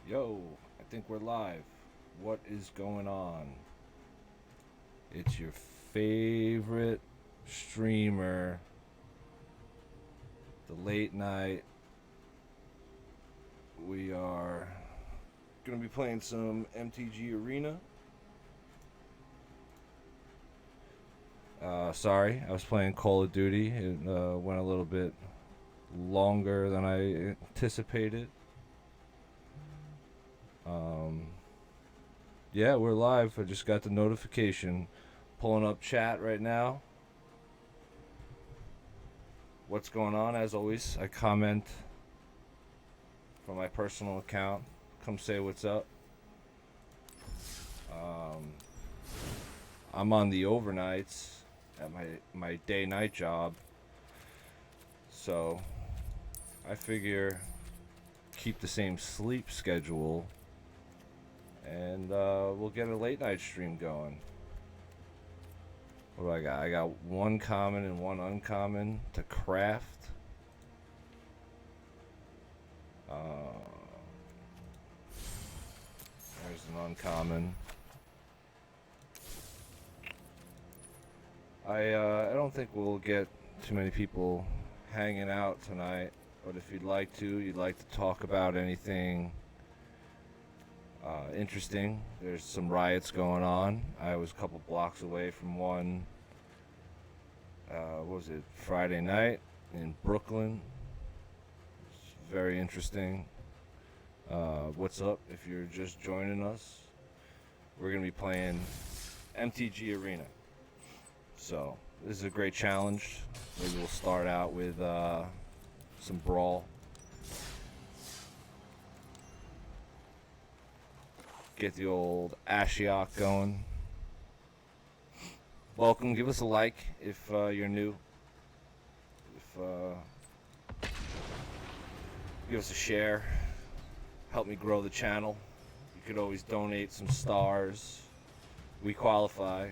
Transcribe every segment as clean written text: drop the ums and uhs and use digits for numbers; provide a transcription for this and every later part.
Yo, I think we're live. What is going on? It's your favorite streamer, the late night. We are going to be playing some MTG Arena. Sorry, I was playing Call of Duty. It went a little bit longer than I anticipated. Yeah, we're live. I just got the notification. Pulling up chat right now. What's going on? As always, I comment from my personal account. Come say what's up. I'm on the overnights at my day-night job. So I figure keep the same sleep schedule and we'll get a late night stream going. What do I got? I got one common and one uncommon to craft. There's an uncommon. I don't think we'll get too many people hanging out tonight, but if you'd like to talk about anything interesting. There's some riots going on. I was a couple blocks away from one. What was it? Friday night in Brooklyn. It's very interesting. What's up? If you're just joining us, we're gonna be playing MTG Arena. So this is a great challenge. Maybe we'll start out with some Brawl. Get the old Ashiok going. Welcome. Give us a like if you're new. Give us a share. Help me grow the channel. You could always donate some stars. We qualify.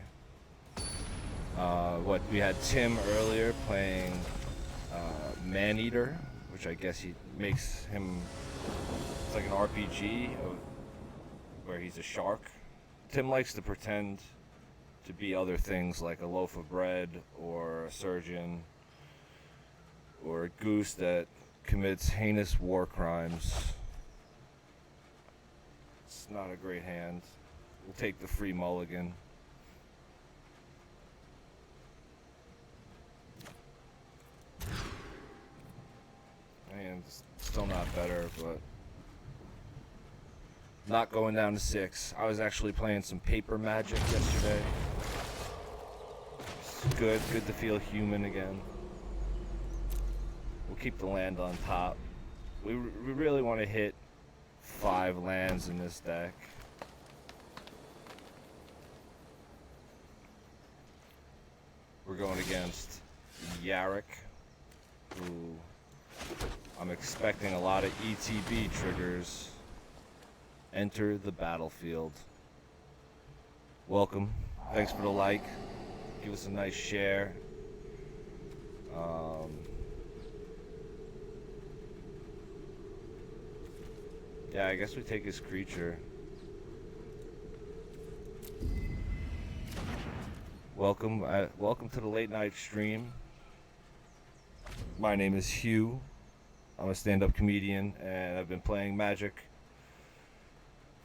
We had Tim earlier playing Maneater, which I guess he makes him. It's like an RPG where he's a shark. Tim likes to pretend to be other things like a loaf of bread or a surgeon or a goose that commits heinous war crimes. It's not a great hand. We'll take the free mulligan. And still not better, but not going down to 6. I was actually playing some paper Magic yesterday. It's good to feel human again. We'll keep the land on top. We really want to hit 5 lands in this deck. We're going against Yarrick, who I'm expecting a lot of ETB triggers. Enter the battlefield. Welcome. Thanks for the like. Give us a nice share. Yeah, I guess we take his creature. Welcome to the late night stream. My name is Hugh. I'm a stand-up comedian, and I've been playing Magic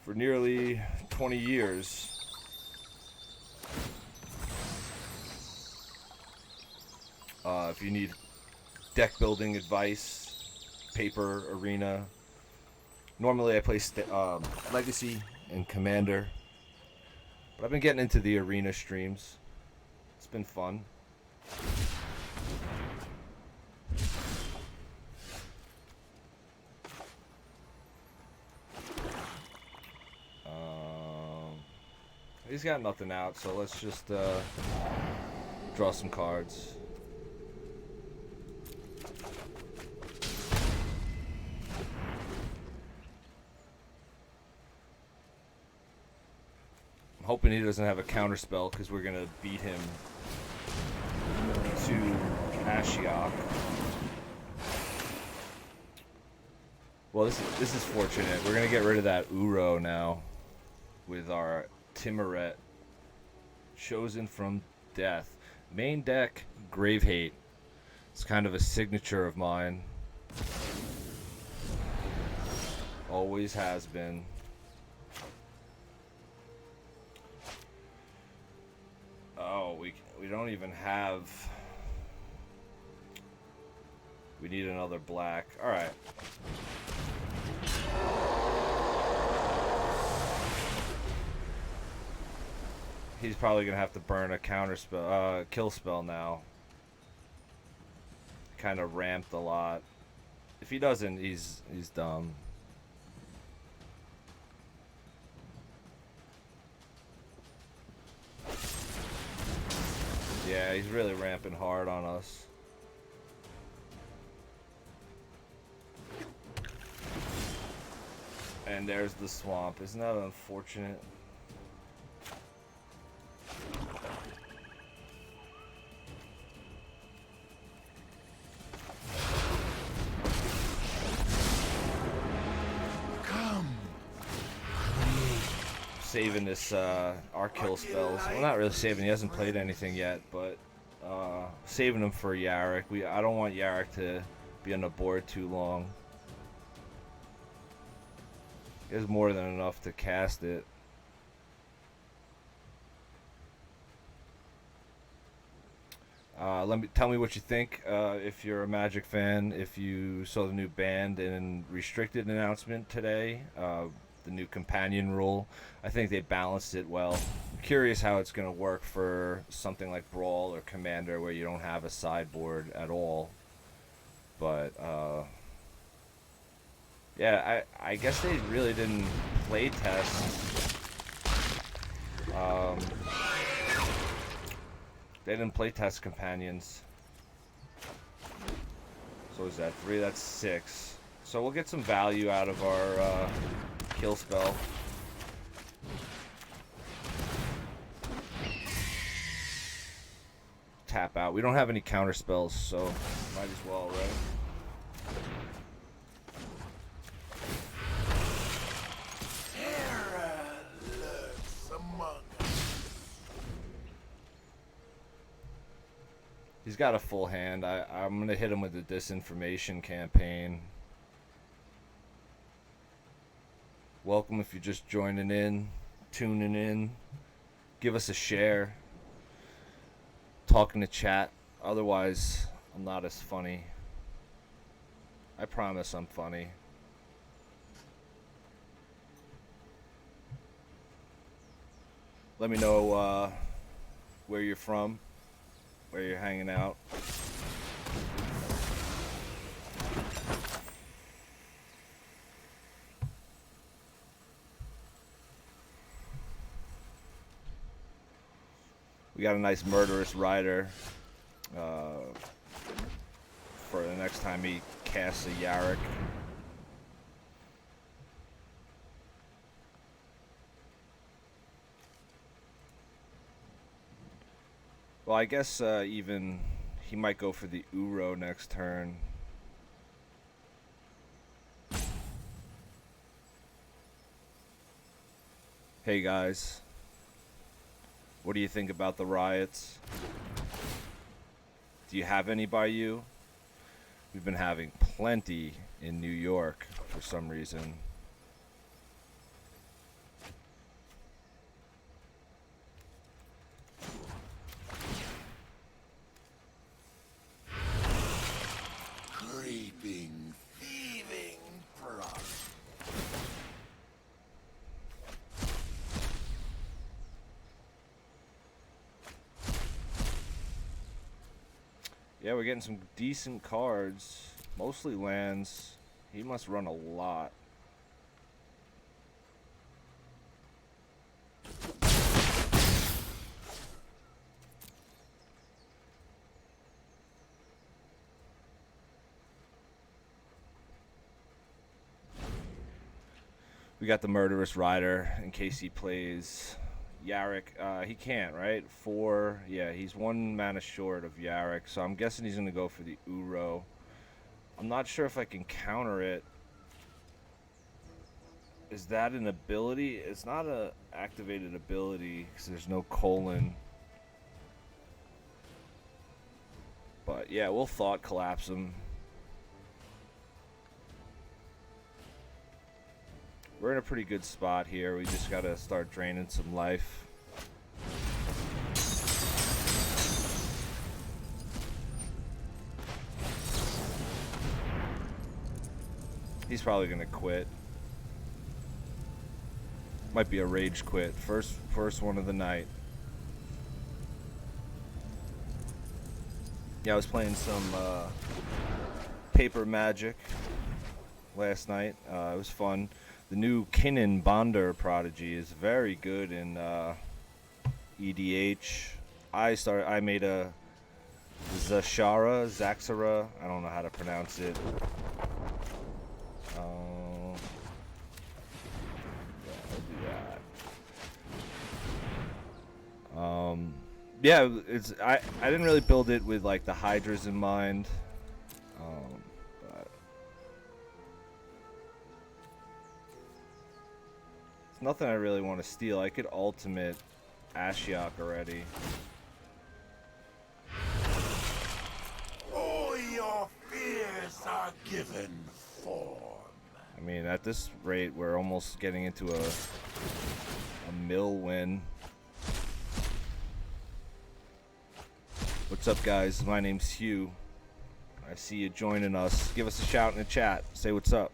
for nearly 20 years. If you need deck building advice, paper, arena. Normally I play Legacy and Commander, but I've been getting into the arena streams. It's been fun. He's got nothing out, so let's just draw some cards. I'm hoping he doesn't have a counter spell because we're gonna beat him to Ashiok. Well, this is fortunate. We're gonna get rid of that Uro now with our Timoret, chosen from death. Main deck, Grave Hate. It's kind of a signature of mine. Always has been. Oh, we don't even have. We need another black. All right. He's probably gonna have to burn a counter spell, kill spell now. Kind of ramped a lot. If he doesn't, he's dumb. Yeah, he's really ramping hard on us. And there's the swamp. Isn't that unfortunate? Saving this our kill spells. Well, not really saving. He hasn't played anything yet, but saving him for Yarrick. I don't want Yarrick to be on the board too long. He has more than enough to cast it. Tell me what you think. If you're a Magic fan, if you saw the new banned and restricted announcement today, the new companion rule. I think they balanced it well. I'm curious how it's going to work for something like Brawl or Commander where you don't have a sideboard at all. But yeah, I guess they really didn't play test. They didn't play test companions. So is that 3? That's 6. So we'll get some value out of our kill spell. Tap out. We don't have any counter spells, so might as well, right? He's got a full hand. I'm gonna hit him with the disinformation campaign. Welcome if you're just joining in, tuning in. Give us a share. Talk in the chat. Otherwise, I'm not as funny. I promise I'm funny. Let me know where you're from, where you're hanging out. We got a nice murderous rider for the next time he casts a Yarrick. Well, I guess even he might go for the Uro next turn. Hey guys. What do you think about the riots? Do you have any by you? We've been having plenty in New York for some reason. Creeping, thieving pride. Yeah, we're getting some decent cards. Mostly lands. He must run a lot. We got the Murderous Rider in case he plays Yarrick. He can't, right? 4. Yeah, he's 1 mana short of Yarrick, so I'm guessing he's going to go for the Uro. I'm not sure if I can counter it. Is that an ability? It's not a activated ability because there's no colon. But yeah, we'll Thought Collapse him. We're in a pretty good spot here. We just gotta start draining some life. He's probably gonna quit. Might be a rage quit. First one of the night. Yeah, I was playing some Paper Magic last night. It was fun. The new Kinnan Bonder Prodigy is very good in EDH. I made a Zaxara. I don't know how to pronounce it. Yeah, it's I didn't really build it with like the Hydras in mind, but it's nothing I really want to steal. I could ultimate Ashiok already. All your fears are given form. I mean, at this rate, we're almost getting into a mill win. What's up, guys? My name's Hugh. I see you joining us. Give us a shout in the chat. Say what's up.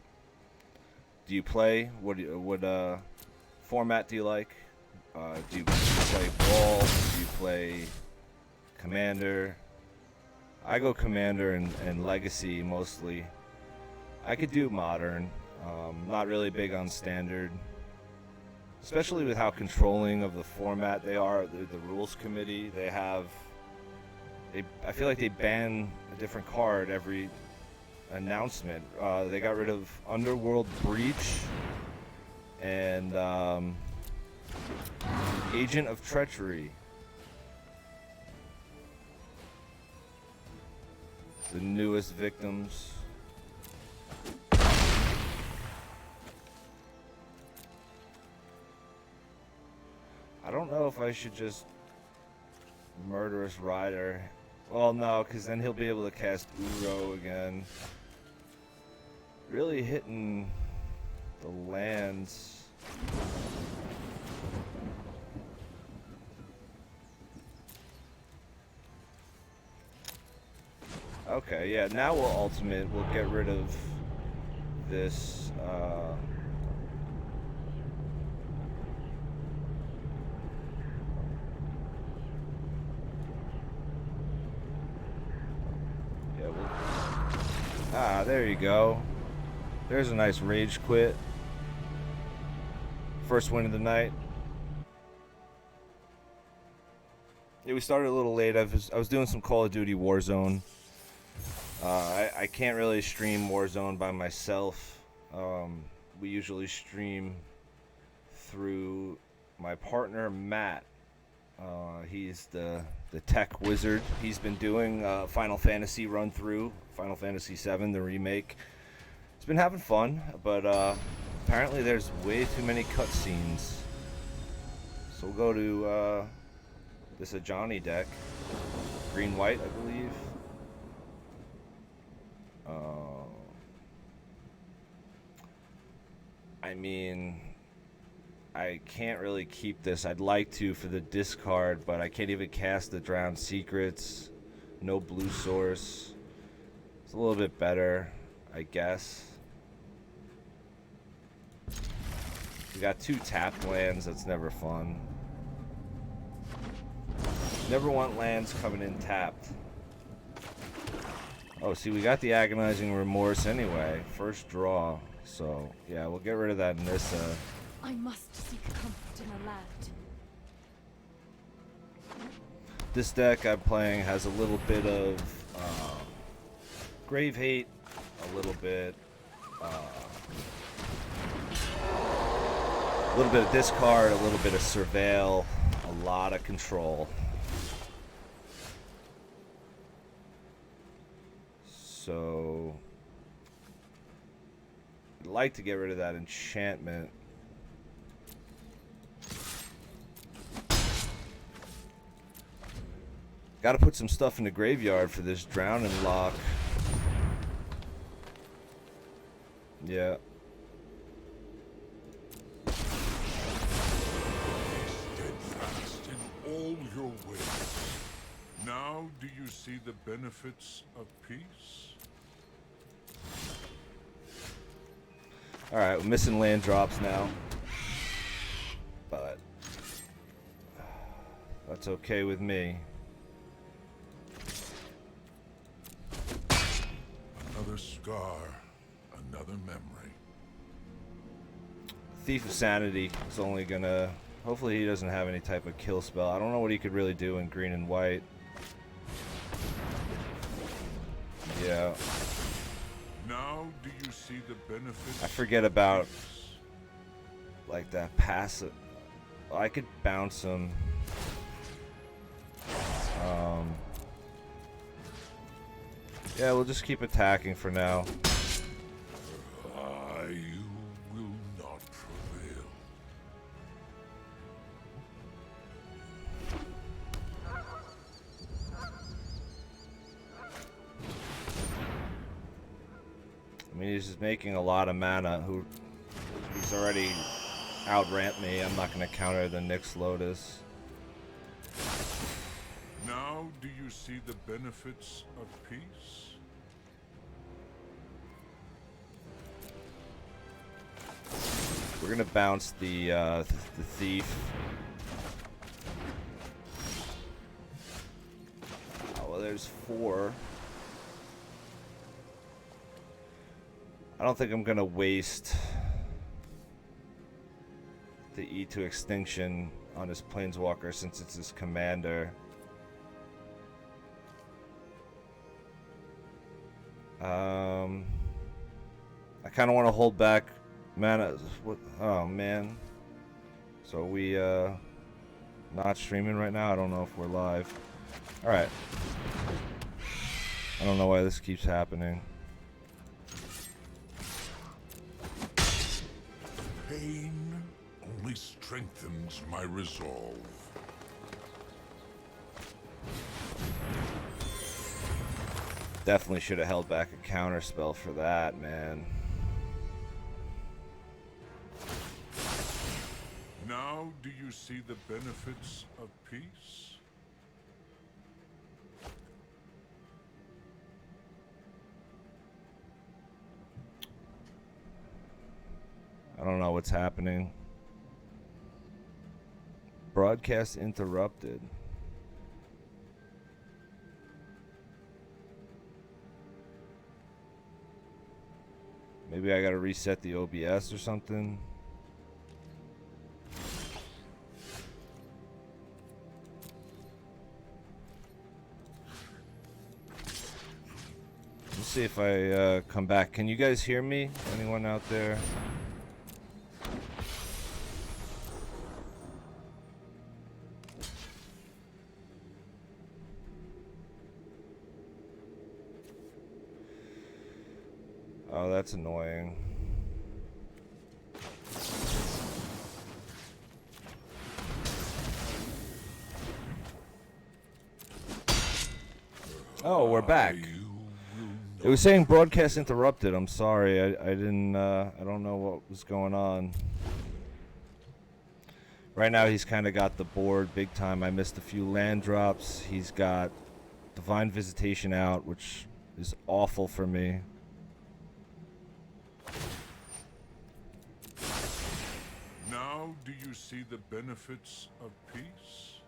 Do you play? What format do you like? Do you play Brawl? Do you play Commander? I go Commander and Legacy mostly. I could do Modern. Not really big on Standard. Especially with how controlling of the format they are. The rules committee, they have... I feel like they ban a different card every announcement. They got rid of Underworld Breach and Agent of Treachery. The newest victims. I don't know if I should just Murderous Rider. Well, no, because then he'll be able to cast Uro again. Really hitting the lands. Okay, yeah, now we'll ultimate. We'll get rid of this, there you go. There's a nice rage quit. First win of the night. Yeah, we started a little late. I was doing some Call of Duty Warzone. I can't really stream Warzone by myself. We usually stream through my partner Matt. He's the tech wizard. He's been doing Final Fantasy run through, Final Fantasy VII, the remake. He's been having fun, but apparently there's way too many cutscenes. So we'll go to this Ajani deck, green-white, I believe. I mean, I can't really keep this. I'd like to for the discard, but I can't even cast the Drowned Secrets. No blue source. It's a little bit better, I guess. We got 2 tapped lands. That's never fun. Never want lands coming in tapped. Oh, see, we got the Agonizing Remorse anyway. First draw. So, yeah, we'll get rid of that Nissa. I must seek comfort in a land. This deck I'm playing has a little bit of Grave Hate, a little bit of discard, a little bit of Surveil, a lot of control. So I'd like to get rid of that enchantment. Gotta put some stuff in the graveyard for this drowning lock. Yeah. Steadfast in all your ways. Now do you see the benefits of peace? Alright, we're missing land drops now. But that's okay with me. Another scar, another memory. Thief of Sanity is only gonna... Hopefully he doesn't have any type of kill spell. I don't know what he could really do in green and white. Yeah. Now do you see the benefits? I forget about like that passive. I could bounce him. Yeah, we'll just keep attacking for now. You will not prevail. I mean, he's just making a lot of mana. He's already outramped me. I'm not gonna counter the Nyx Lotus. Now do you see the benefits of peace? We're gonna bounce the thief. Oh well, there's 4. I don't think I'm gonna waste the E to extinction on his planeswalker since it's his commander. I kind of want to hold back mana. Oh man. So are we not streaming right now? I don't know if we're live. All right. I don't know why this keeps happening. Pain only strengthens my resolve. Definitely should have held back a counter spell for that, man. Now do you see the benefits of peace? I don't know what's happening. Broadcast interrupted. Maybe I gotta reset the OBS or something. Let's see if I come back. Can you guys hear me? Anyone out there? Oh, that's annoying. Oh, we're back. It was saying broadcast interrupted. I'm sorry. I didn't I don't know what was going on. Right now he's kind of got the board big time. I missed a few land drops. He's got Divine Visitation out, which is awful for me. Now do you see the benefits of peace?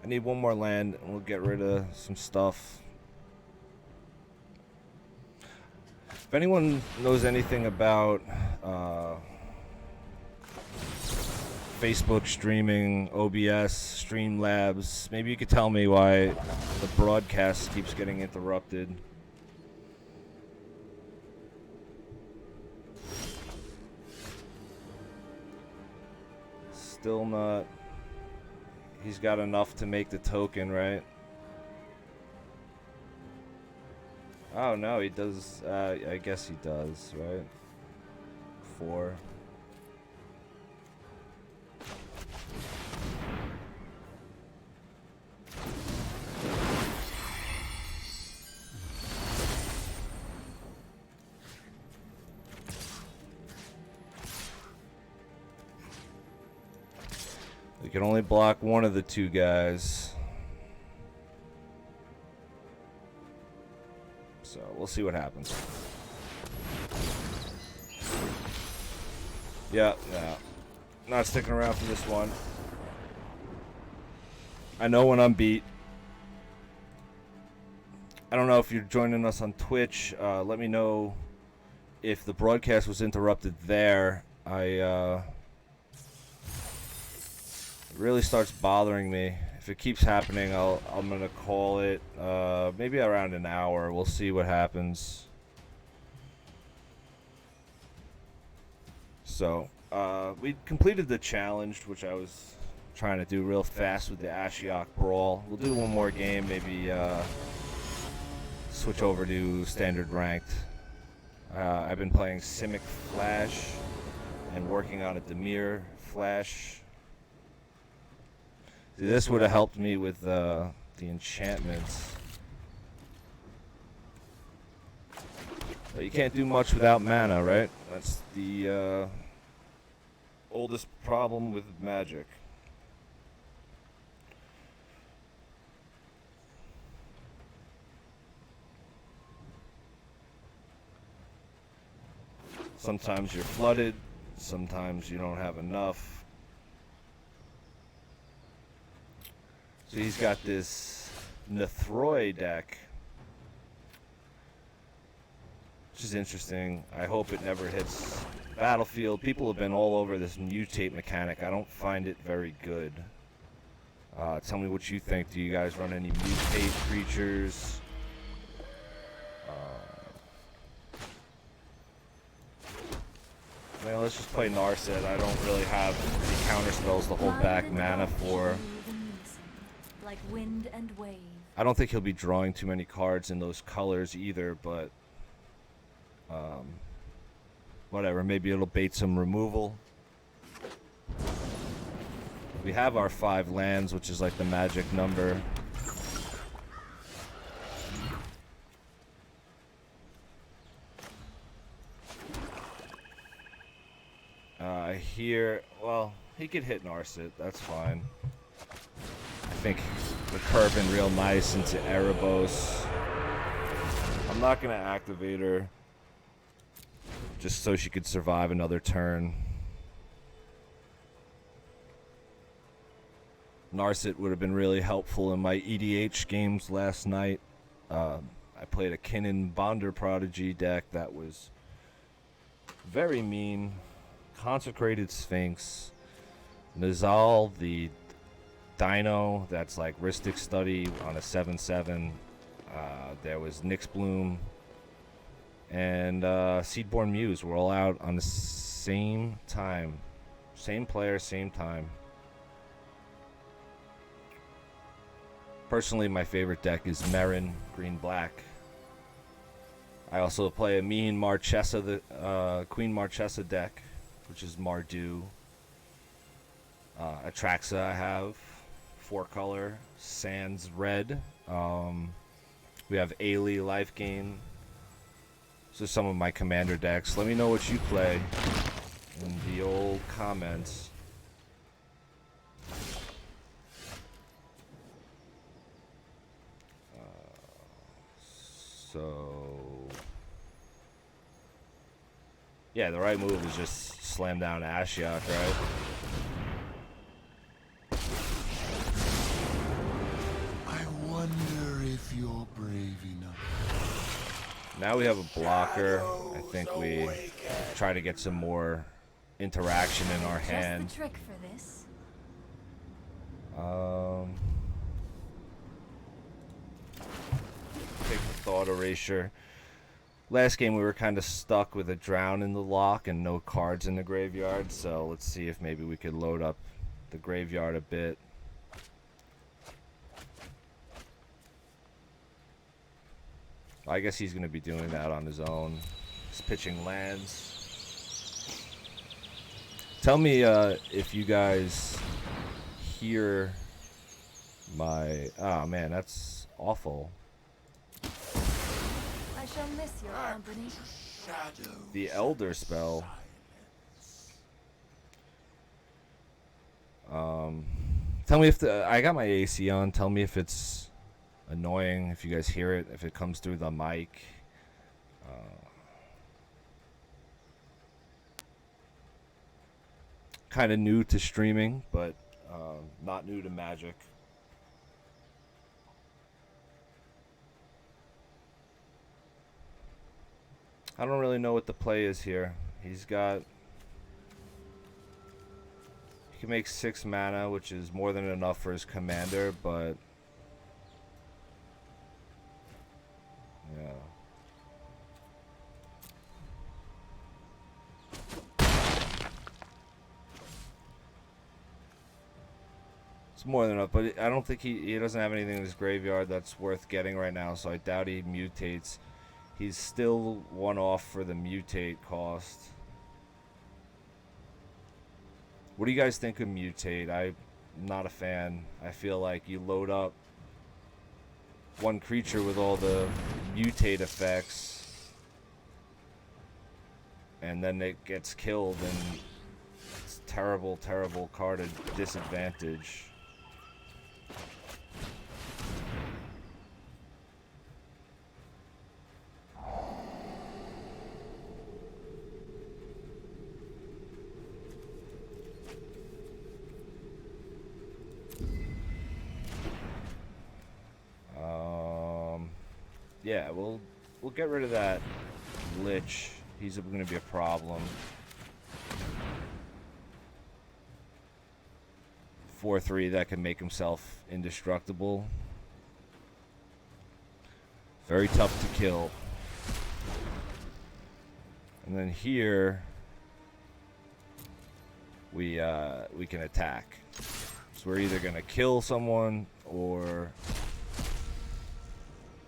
I need one more land and we'll get rid of some stuff. If anyone knows anything about Facebook streaming, OBS, Streamlabs, maybe you could tell me why the broadcast keeps getting interrupted. Still not. He's got enough to make the token, right? Oh no, he does. I guess he does, right? 4. We can only block one of the two guys. So we'll see what happens. Yeah, no. Not sticking around for this one. I know when I'm beat. I don't know if you're joining us on Twitch. Let me know if the broadcast was interrupted there. It really starts bothering me. If it keeps happening, I'm gonna call it maybe around an hour. We'll see what happens. So we completed the challenge, which I was trying to do real fast with the Ashiok Brawl. We'll do one more game, maybe switch over to standard ranked. I've been playing Simic Flash and working on a Demir Flash. See, this would have helped me with the enchantments. But you can't do much without mana, right? That's the oldest problem with Magic. Sometimes you're flooded, sometimes you don't have enough. So he's got this Nethroi deck, which is interesting. I hope it never hits battlefield. People have been all over this mutate mechanic. I don't find it very good. Tell me what you think. Do you guys run any mutate creatures? Well, let's just play Narset. I don't really have any counter spells to hold back mana for. Like wind and wave. I don't think he'll be drawing too many cards in those colors either, but whatever. Maybe it'll bait some removal. We have our 5 lands, which is like the magic number. Here, well, he could hit Narset. That's fine. I think we're curving real nice into Erebos. I'm not going to activate her just so she could survive another turn. Narset would have been really helpful in my EDH games last night. I played a Kinnan Bonder Prodigy deck that was very mean. Consecrated Sphinx, Nizal, the Dino, that's like Rhystic Study on a 7/7. There was Nyxbloom and Seedborn Muse were all out on the same time. Same player, same time. Personally, my favorite deck is Merrin, green-black. I also play a mean Marchesa, the Queen Marchesa deck, which is Mardu. Atraxa I have, 4-color, Sands red. We have Ailey, Life Gain. So some of my commander decks. Let me know what you play in the old comments. Yeah, the right move is just slam down Ashiok, right? I wonder if you're brave enough. Now we have a blocker. I think we try to get some more interaction in our hand. Just the trick for this. Take the Thought Erasure. Last game we were kind of stuck with a Drown in the lock and no cards in the graveyard, so let's see if maybe we could load up the graveyard a bit. I guess he's going to be doing that on his own. He's pitching lands. Tell me if you guys hear my... Oh man, that's awful. I shall miss your company. The Elder spell. Tell me if I got my AC on. Tell me if it's annoying, if you guys hear it, if it comes through the mic. Kind of new to streaming, but not new to Magic. I don't really know what the play is here. He's got... He can make 6 mana, which is more than enough for his commander, but... Yeah. It's more than enough, but I don't think he doesn't have anything in his graveyard that's worth getting right now, so I doubt he mutates. He's still 1 off for the mutate cost. What do you guys think of mutate? I'm not a fan. I feel like you load up 1 creature with all the mutate effects, and then it gets killed, and it's terrible, terrible card at disadvantage. Yeah, we'll get rid of that Lich. He's going to be a problem. 4/3 that can make himself indestructible. Very tough to kill. And then here we can attack. So we're either going to kill someone or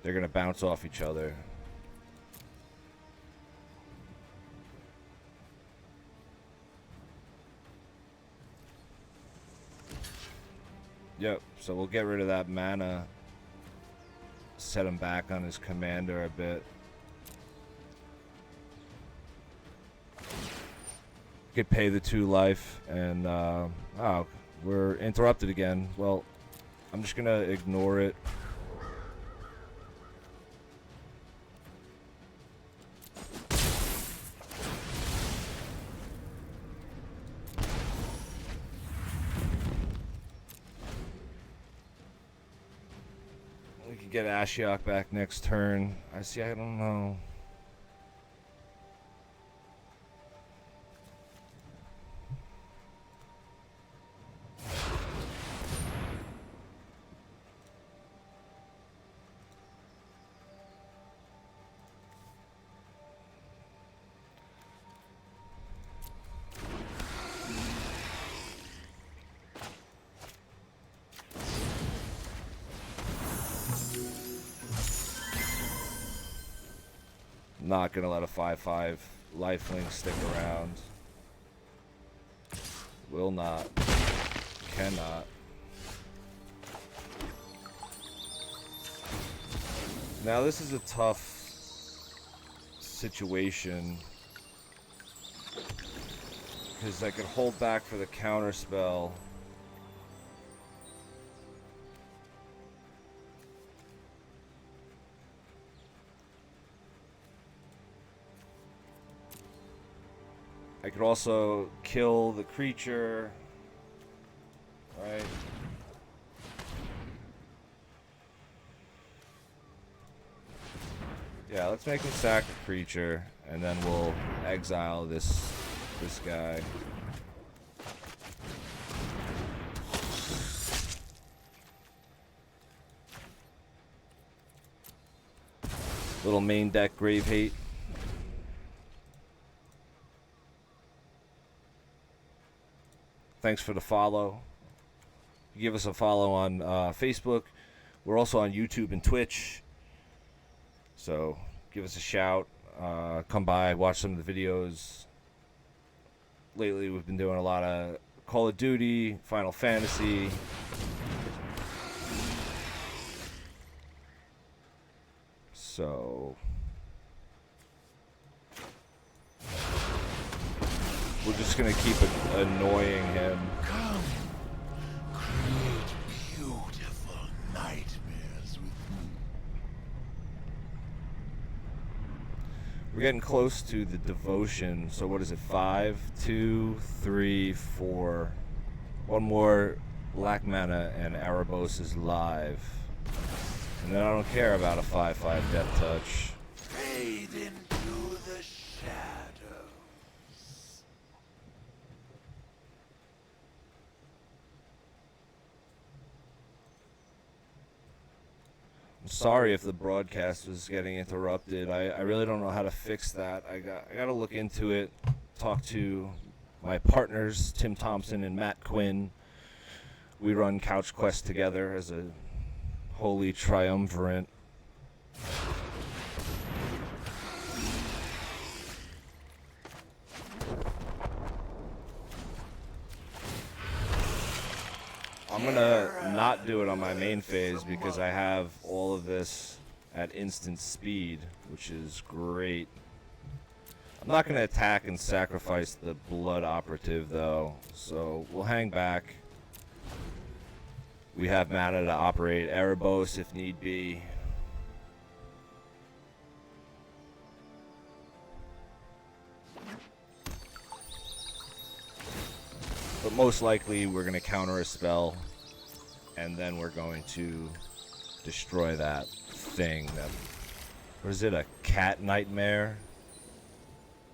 they're going to bounce off each other. Yep, so we'll get rid of that mana. Set him back on his commander a bit. Could pay the 2 life, and oh, we're interrupted again. Well, I'm just going to ignore it. Get Ashiok back next turn. I don't know. Not gonna let a 5/5 lifelink stick around. Will not. Cannot. Now this is a tough situation because I could hold back for the counter spell. I could also kill the creature, right? Yeah, let's make him sack a creature, and then we'll exile this guy. Little main deck grave hate. Thanks for the follow. Give us a follow on Facebook. We're also on YouTube and Twitch. So give us a shout. Come by, watch some of the videos. Lately we've been doing a lot of Call of Duty, Final Fantasy. So we're just gonna keep annoying him. Come, We're getting close to the devotion. So what is it? 5, 2, 3, 4. One more black mana and Erebos is live. And then I don't care about a 5/5 death touch. Fade into the shadows. I'm sorry if the broadcast was getting interrupted. I really don't know how to fix that. I got to look into it. Talk to my partners, Tim Thompson and Matt Quinn. We run Couch Quest together as a holy triumvirate. I'm gonna not do it on my main phase because I have all of this at instant speed, which is great. I'm not gonna attack and sacrifice the blood operative though, so we'll hang back. We have mana to operate Erebos if need be. But most likely we're going to counter a spell and then we're going to destroy that thing. Or is it a cat nightmare?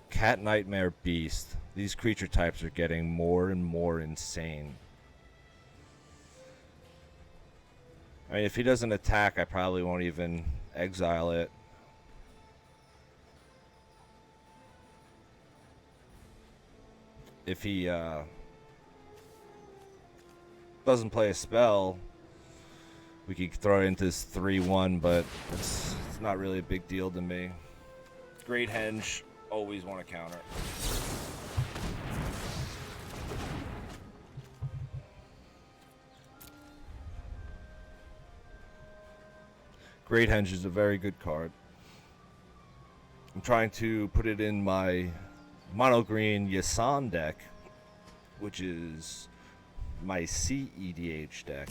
Cat nightmare beast. These creature types are getting more and more insane. I mean, if he doesn't attack, I probably won't even exile it. If he doesn't play a spell, we could throw it into this 3/1, but it's not really a big deal to me. Great Henge, always want to counter. Great Henge is a very good card. I'm trying to put it in my mono green Yasan deck, which is my CEDH deck.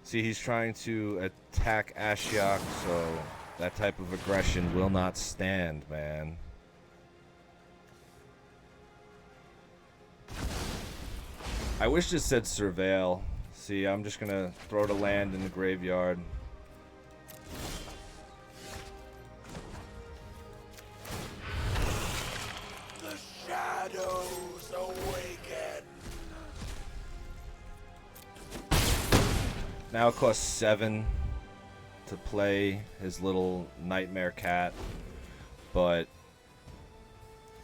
See, he's trying to attack Ashiok, so that type of aggression will not stand, man. I wish this said Surveil. See, I'm just gonna throw the land in the graveyard. The shadows awaken. Now it costs 7 to play his little nightmare cat, but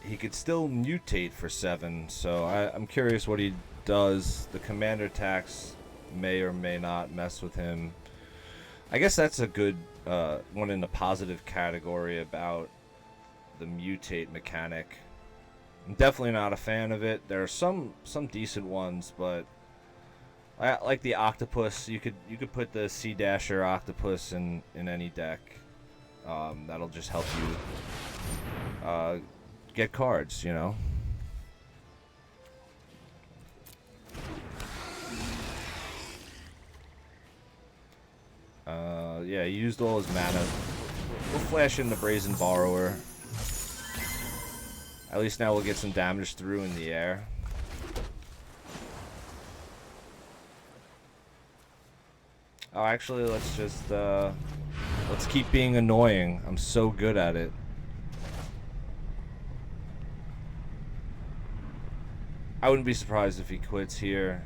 he could still mutate for 7, so I'm curious what he does. The commander tax may or may not mess with him. I guess that's a good one in the positive category about the mutate mechanic. I'm definitely not a fan of it. There are some decent ones, but I like the octopus. You could put the Sea Dasher octopus in any deck. That'll just help you get cards, you know. Yeah, he used all his mana. We'll flash in the Brazen Borrower. At least now we'll get some damage through in the air. Oh, actually, let's just, let's keep being annoying. I'm so good at it. I wouldn't be surprised if he quits here.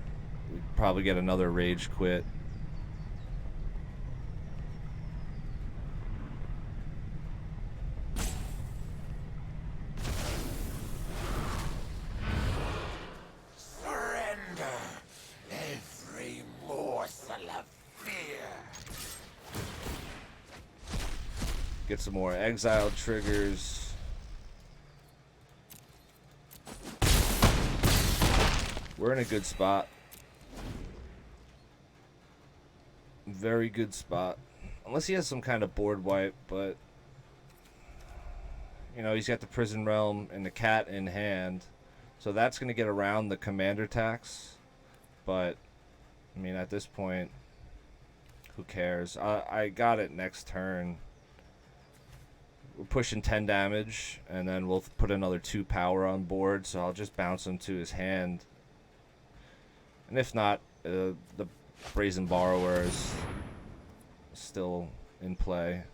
We'd probably get another rage quit. Get some more exile triggers. We're in a good spot. Very good spot. Unless he has some kind of board wipe, but you know, he's got the Prison Realm and the cat in hand. So that's going to get around the commander tax. But I mean, at this point, who cares? I got it next turn. we're pushing 10 damage, and then we'll put another 2 power on board, so I'll just bounce him to his hand. And if not, the Brazen Borrower is still in play.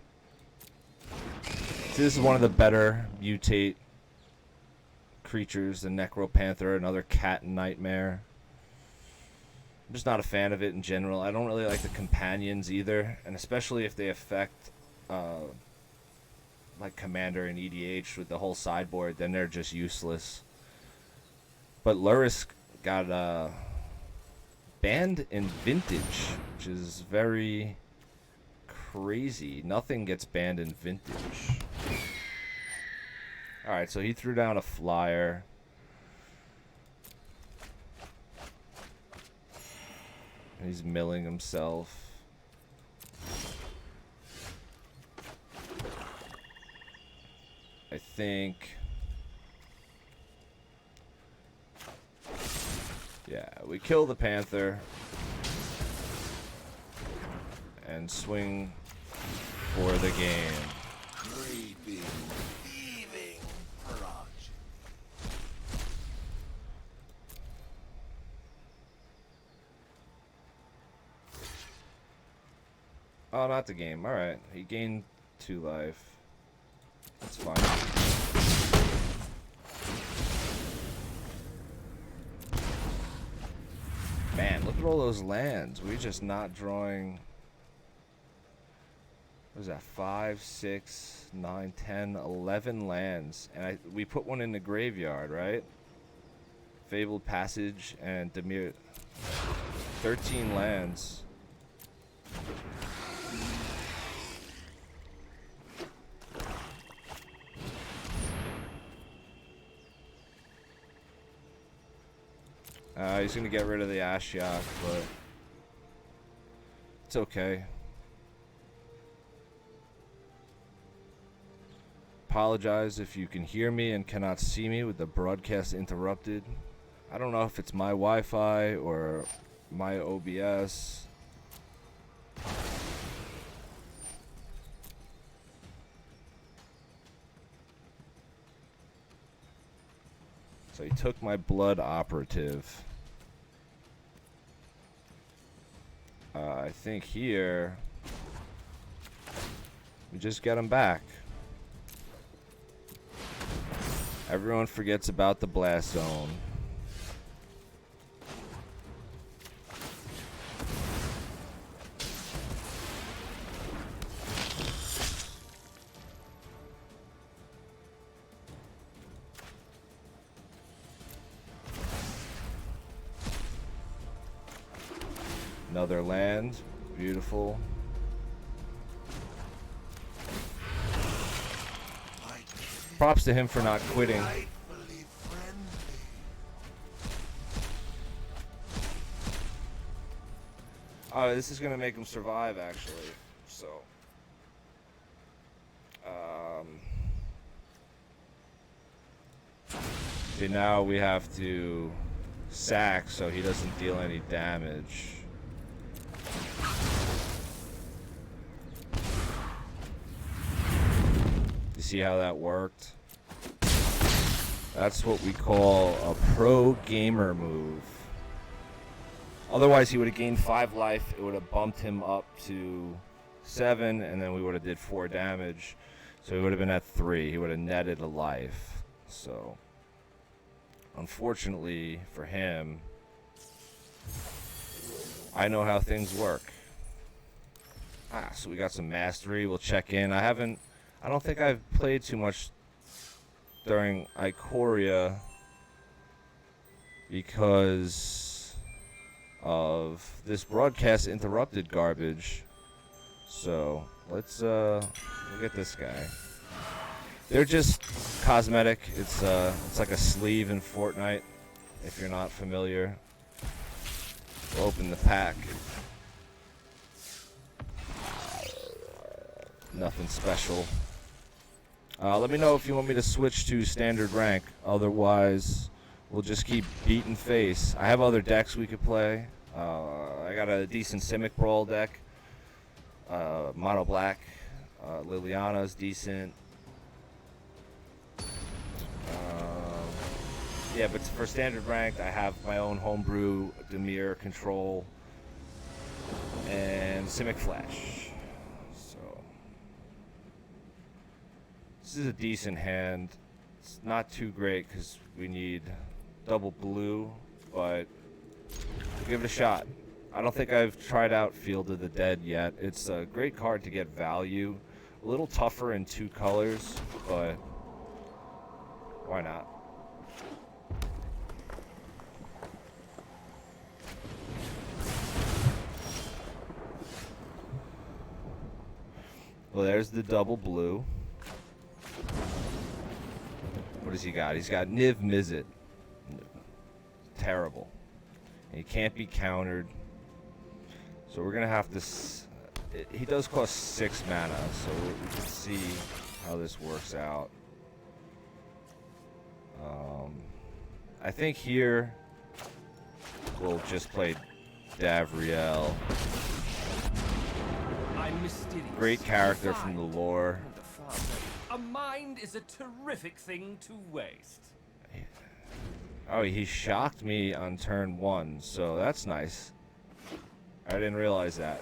So this is one of the better mutate creatures, the Necropanther, another cat nightmare. I'm just not a fan of it in general. I don't really like the companions either, and especially if they affect like Commander and EDH with the whole sideboard, then they're just useless. But Luris got banned in Vintage, which is very crazy. Nothing gets banned in Vintage. Alright, so he threw down a flyer. And he's milling himself. I think... yeah, we kill the Panther. And swing for the game. Creeping, thieving progeny. Oh, not the game. Alright, he gained 2 life. That's fine. Man, look at all those lands. We're just not drawing... what is that? 5, 6, 9, 10, 11 lands. And we put one in the graveyard, right? Fabled Passage and Demir. 13 lands. He's going to get rid of the Ashiok, but it's okay. Apologize if you can hear me and cannot see me with the broadcast interrupted. I don't know if it's my Wi-Fi or my OBS. So he took my Blood Operative. I think here we just get him back. Everyone forgets about the Blast Zone. Another land. Beautiful. Props to him for not quitting. Rightfully friendly. Oh, this is gonna make him survive, actually. So, see, now we have to sack so he doesn't deal any damage. You see how that worked? That's what we call a pro gamer move. Otherwise, he would have gained 5 life. It would have bumped him up to 7, and then we would have did 4 damage. So he would have been at 3. He would have netted a life. So, unfortunately for him, I know how things work. So we got some mastery. We'll check in. I don't think I've played too much during Ikoria because of this broadcast interrupted garbage. So let's look at this guy. They're just cosmetic. It's like a sleeve in Fortnite, if you're not familiar. We'll open the pack. Nothing special. Let me know if you want me to switch to standard rank. Otherwise, we'll just keep beating face. I have other decks we could play. I got a decent Simic Brawl deck. Mono black. Liliana's decent. Yeah, but for standard ranked, I have my own homebrew Demir control and Simic Flash. So this is a decent hand. It's not too great because we need double blue, but we'll give it a shot. I don't think I've tried out Field of the Dead yet. It's a great card to get value. A little tougher in 2 colors, but why not? Well, there's the double blue. What does he got? He's got Niv Mizzet. Terrible. And he can't be countered. So we're going to have to... he does cost 6 mana, so we can see how this works out. I think here we'll just play Davriel. Great character from the lore. A mind is a terrific thing to waste. Oh, he shocked me on turn 1, so that's nice. I didn't realize that.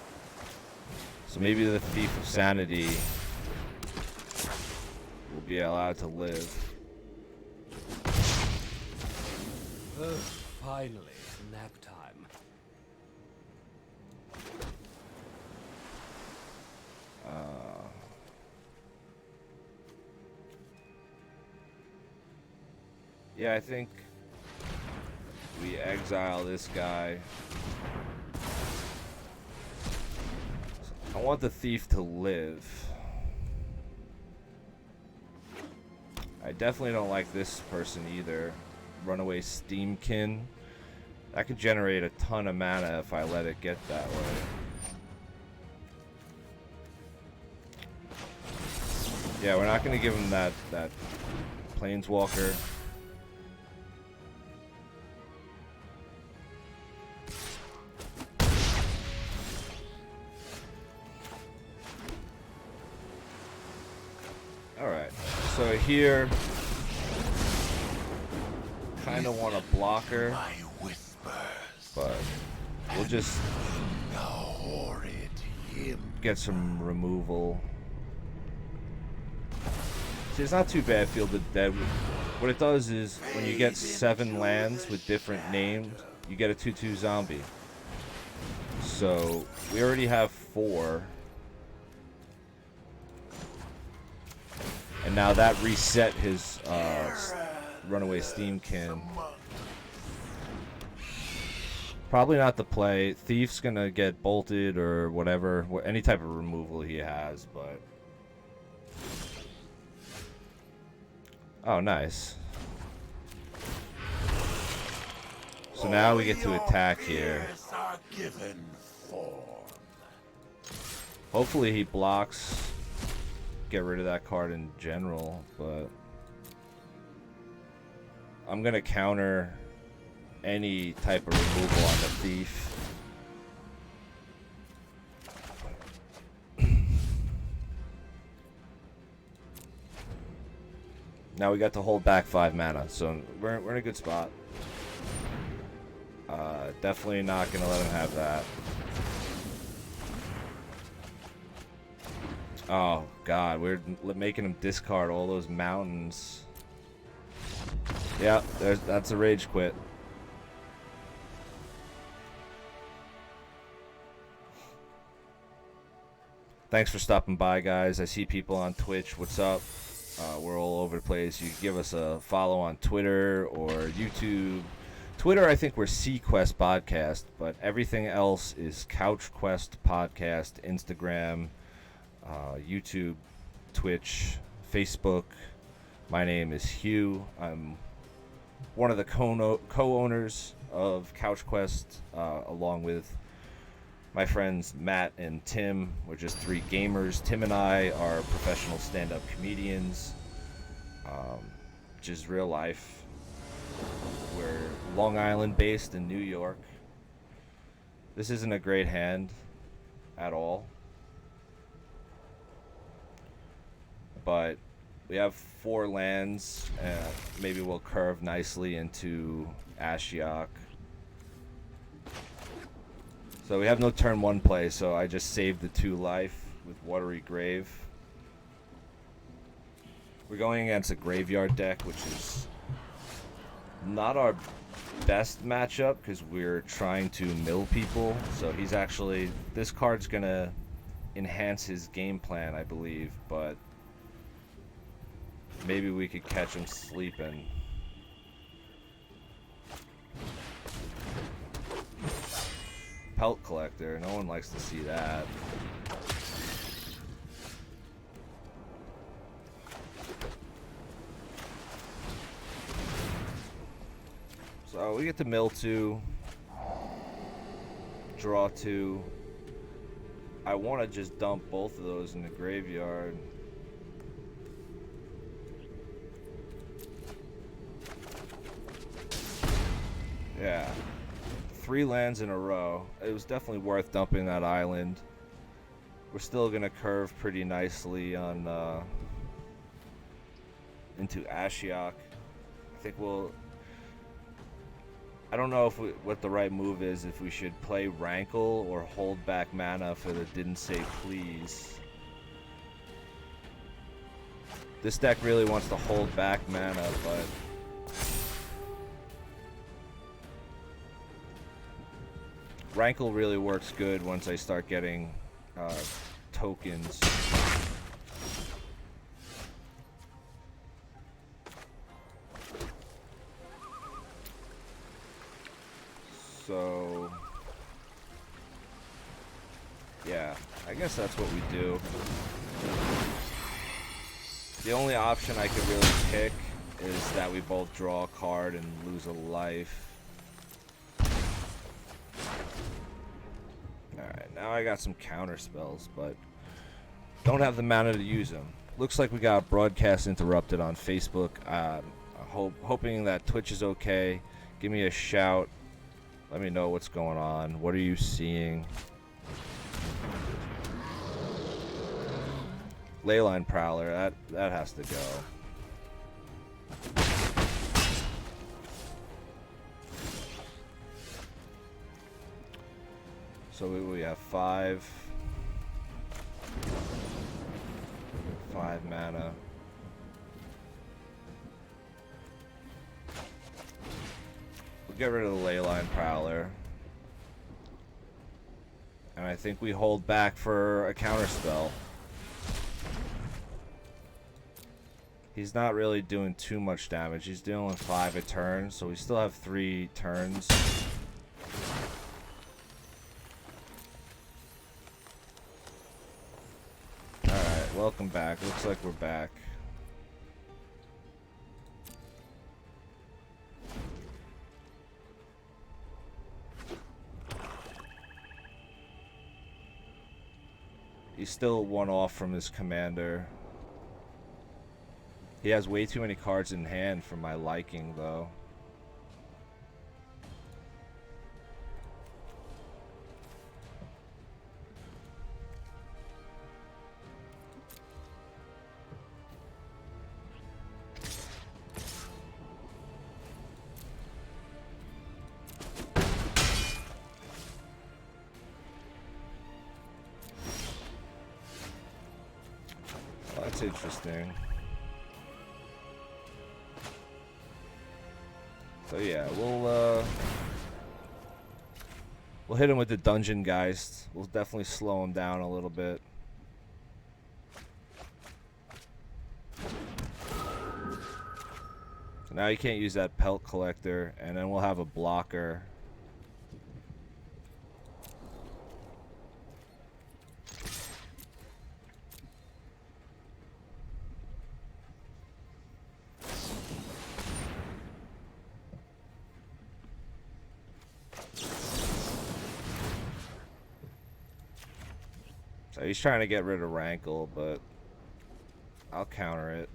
So maybe the Thief of Sanity will be allowed to live. Oh, finally, nap time. Yeah, I think we exile this guy. I want the Thief to live. I definitely don't like this person either. Runaway Steamkin. That could generate a ton of mana if I let it get that way. Yeah, we're not going to give him that Planeswalker. Alright, so here, kind of want a blocker, My whispers. but we'll just The horrid hymn. get some removal. See, it's not too bad, Field of the Dead. What it does is, when you get 7 lands with different names, you get a 2/2 zombie. So, we already have 4. And now that reset his Runaway Steamkin. Probably not the play. Thief's gonna get bolted or whatever, any type of removal he has, but... Oh, nice. So now we get to attack here. Are given form. Hopefully he blocks. Get rid of that card in general, but I'm gonna counter any type of removal on the Thief. Now we got to hold back 5 mana, so we're in a good spot. Definitely not gonna let him have that. Oh god, we're making him discard all those mountains. Yeah, that's a rage quit. Thanks for stopping by, guys. I see people on Twitch. What's up? We're all over the place. You can give us a follow on Twitter or YouTube. Twitter, I think we're Sequest Podcast, but everything else is Couch Quest Podcast, Instagram, YouTube, Twitch, Facebook. My name is Hugh. I'm one of the co-owners of Couch Quest, along with my friends Matt and Tim. We're just 3 gamers. Tim and I are professional stand-up comedians, which is real life. We're Long Island based in New York. This isn't a great hand at all, but We have 4 lands, and maybe we'll curve nicely into Ashiok. So we have no turn 1 play, so I just saved the 2 life with Watery Grave. We're going against a graveyard deck, which is not our best matchup because we're trying to mill people. So he's actually, this card's gonna enhance his game plan, I believe, but maybe we could catch him sleeping. Pelt collector, no one likes to see that. So we get to mill 2, draw 2. I want to just dump both of those in the graveyard. Yeah, 3 lands in a row. It was definitely worth dumping that island. We're still gonna curve pretty nicely on into Ashiok. I think we'll. I don't know if what the right move is. If we should play Rankle or hold back mana for the Didn't Say Please. This deck really wants to hold back mana, but Rankle really works good once I start getting tokens. So yeah, I guess that's what we do. The only option I could really pick is that we both draw a card and lose a life. Alright, now I got some counter spells, but don't have the mana to use them. Looks like we got broadcast interrupted on Facebook. Hoping that Twitch is okay. Give me a shout. Let me know what's going on. What are you seeing? Leyline Prowler, that has to go. So we have 5 mana. We'll get rid of the Leyline Prowler. And I think we hold back for a counterspell. He's not really doing too much damage. He's dealing 5 a turn, so we still have 3 turns. Alright, welcome back. Looks like we're back. He's still 1 off from his commander. He has way too many cards in hand for my liking, though. Oh, that's interesting. So yeah, we'll hit him with the Dungeon Geist. We'll definitely slow him down a little bit. So now you can't use that Pelt Collector, and then we'll have a blocker. So he's trying to get rid of Rankle, but I'll counter it.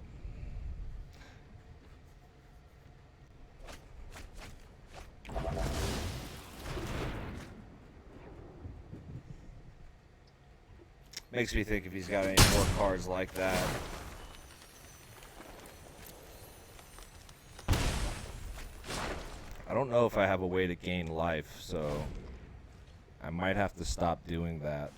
Makes me think if he's got any more cards like that. don't know if I have a way to gain life, so I might have to stop doing that.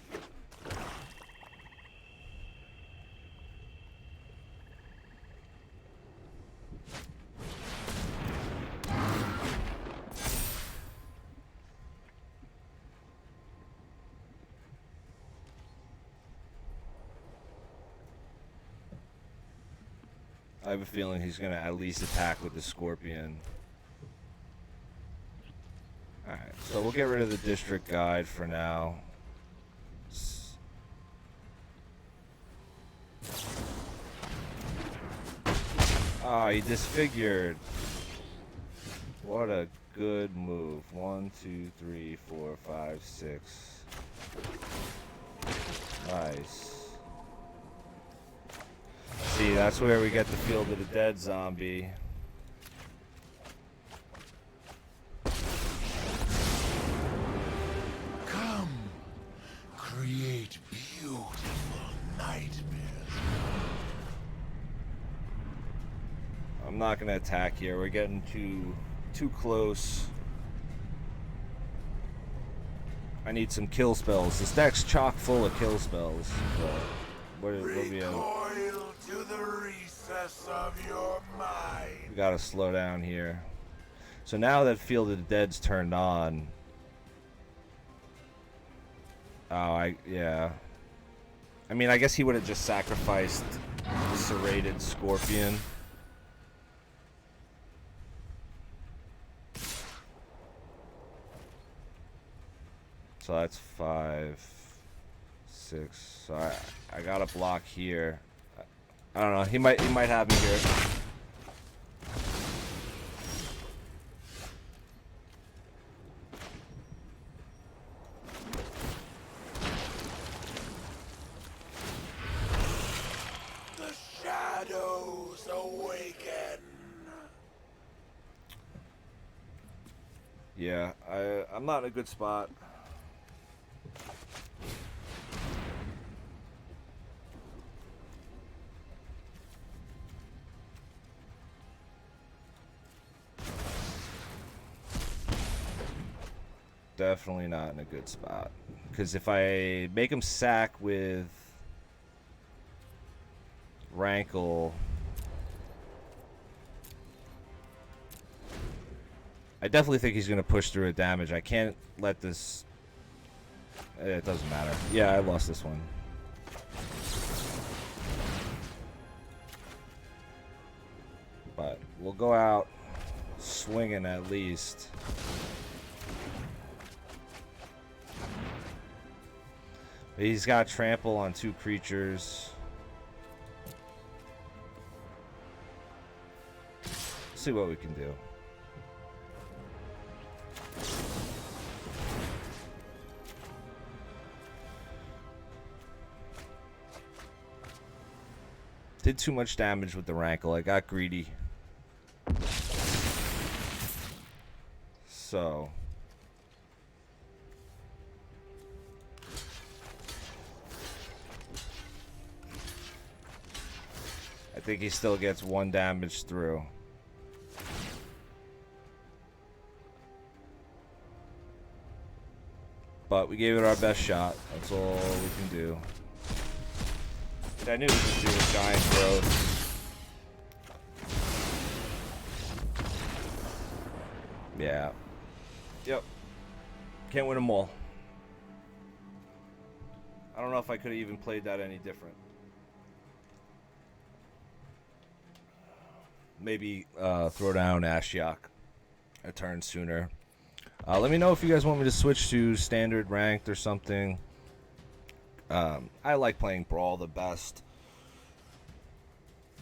I have a feeling he's going to at least attack with the Scorpion. Alright, so we'll get rid of the District Guide for now. Ah, he disfigured. What a good move. 1, 2, 3, 4, 5, 6. Nice. See, that's where we get the Field of the Dead zombie. Come, create beautiful nightmares. I'm not gonna attack here. We're getting too close. I need some kill spells. This deck's chock full of kill spells. But what we have? Recoil to the recess of your mind. We gotta slow down here. So now that Field of the Dead's turned on. Oh, yeah. I mean, I guess he would have just sacrificed the serrated Scorpion. So that's 5, 6. So I got a block here. I don't know. He might have me here. The shadows awaken. Yeah, I'm not in a good spot. Definitely not in a good spot. Because if I make him sack with Rankle, I definitely think he's going to push through a damage. I can't let this... It doesn't matter. Yeah, I lost this one. But we'll go out swinging at least. He's got trample on 2 creatures. Let's see what we can do. Did too much damage with the Rankle. I got greedy. So... I think he still gets 1 damage through. But we gave it our best shot. That's all we can do. I knew we could do a giant growth. Yeah. Yep. Can't win them all. I don't know if I could have even played that any different. Maybe throw down Ashiok a turn sooner. Let me know if you guys want me to switch to standard ranked or something. I like playing Brawl the best.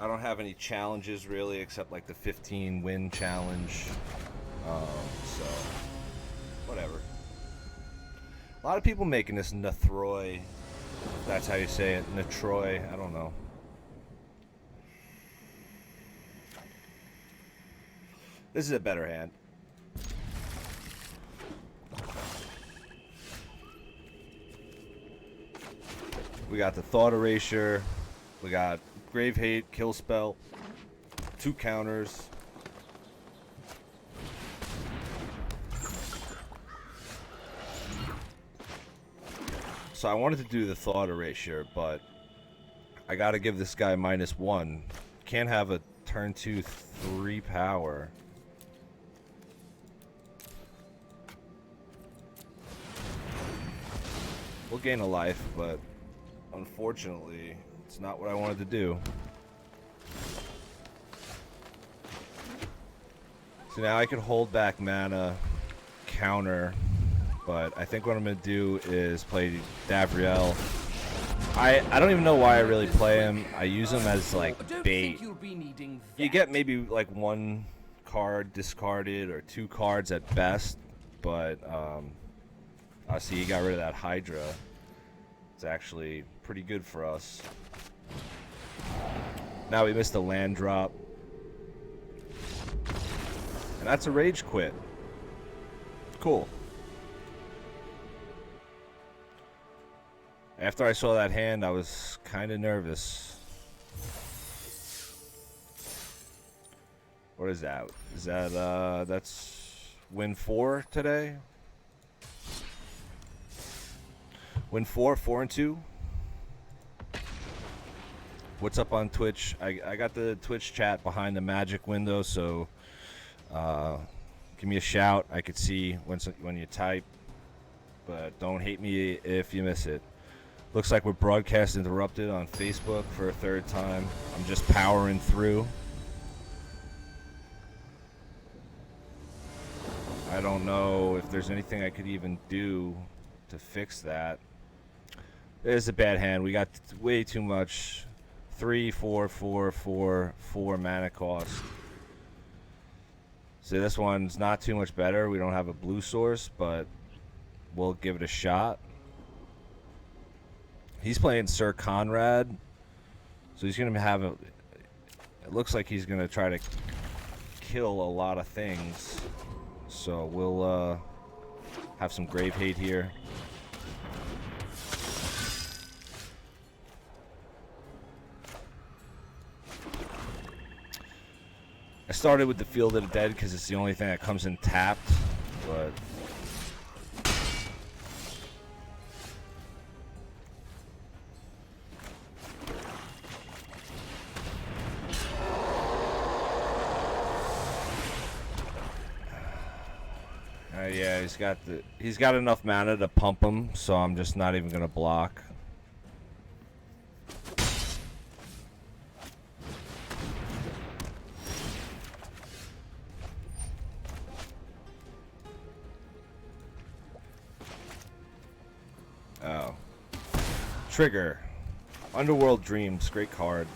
I don't have any challenges really except like the 15 win challenge. So whatever. A lot of people making this Nathroy. If that's how you say it. Natroy. I don't know. This is a better hand. We got the Thought Erasure. We got Grave Hate, Kill Spell. 2 counters. So I wanted to do the thought erasure, but I gotta give this guy -1. Can't have a turn 2 3 power. We'll gain a life, but unfortunately, it's not what I wanted to do. So now I can hold back mana, counter, but I think what I'm going to do is play Davriel. I don't even know why I really play him. I use him as like Don't bait. think you'll be needing that. You get maybe like 1 card discarded or 2 cards at best, but I see you got rid of that Hydra. It's actually pretty good for us. Now we missed a land drop. And that's a rage quit. Cool. After I saw that hand, I was kind of nervous. What is that? Is that, that's win 4 today? Win 4, 4 and 2. What's up on Twitch? I got the Twitch chat behind the magic window, so give me a shout. I could see when you type, but don't hate me if you miss it. Looks like we're broadcast interrupted on Facebook for a 3rd time. I'm just powering through. I don't know if there's anything I could even do to fix that. It is a bad hand. We got way too much. 3, 4, 4, 4, 4 mana cost. So this one's not too much better. We don't have a blue source, but we'll give it a shot. He's playing Sir Conrad, so he's going to have a... It looks like he's going to try to kill a lot of things. So we'll have some grave hate here. I started with the Field of the Dead because it's the only thing that comes in tapped, but... yeah, he's got enough mana to pump him, so I'm just not even gonna block. Oh. Trigger. Underworld Dreams, great card.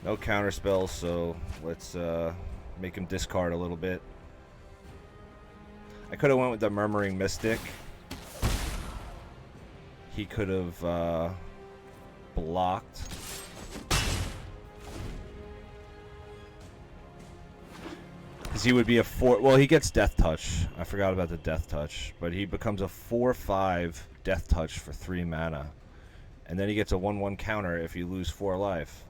No counter spells, so let's make him discard a little bit. I could have went with the Murmuring Mystic. He could have blocked. Because he would be a 4... Well, he gets Death Touch. I forgot about the Death Touch. But he becomes a 4/5 Death Touch for 3 mana. And then he gets a 1/1 counter if you lose 4 life.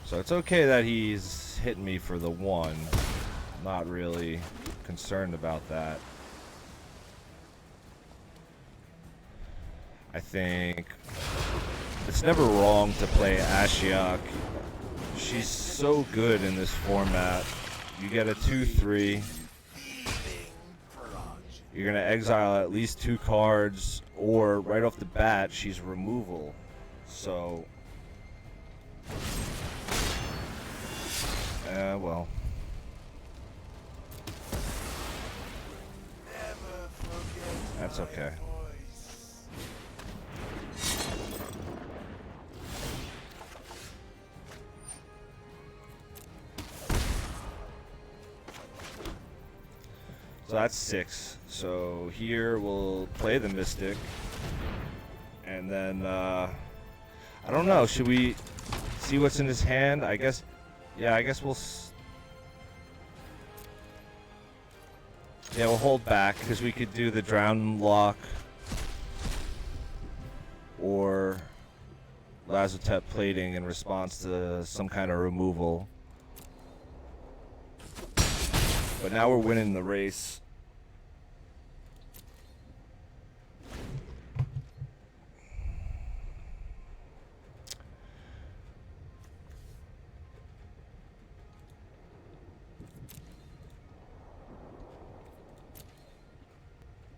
So it's okay that he's hitting me for the 1. Not really concerned about that. I think it's never wrong to play Ashiok. She's so good in this format. You get a 2/3. You're going to exile at least 2 cards, or right off the bat, she's removal. So... well. That's okay. So that's 6. So here we'll play the Mystic. And then, I don't know, should we see what's in his hand? I guess... Yeah, I guess we'll... Yeah, we'll hold back, because we could do the Drown Lock. Or... Lazotep plating in response to some kind of removal. But now we're winning the race.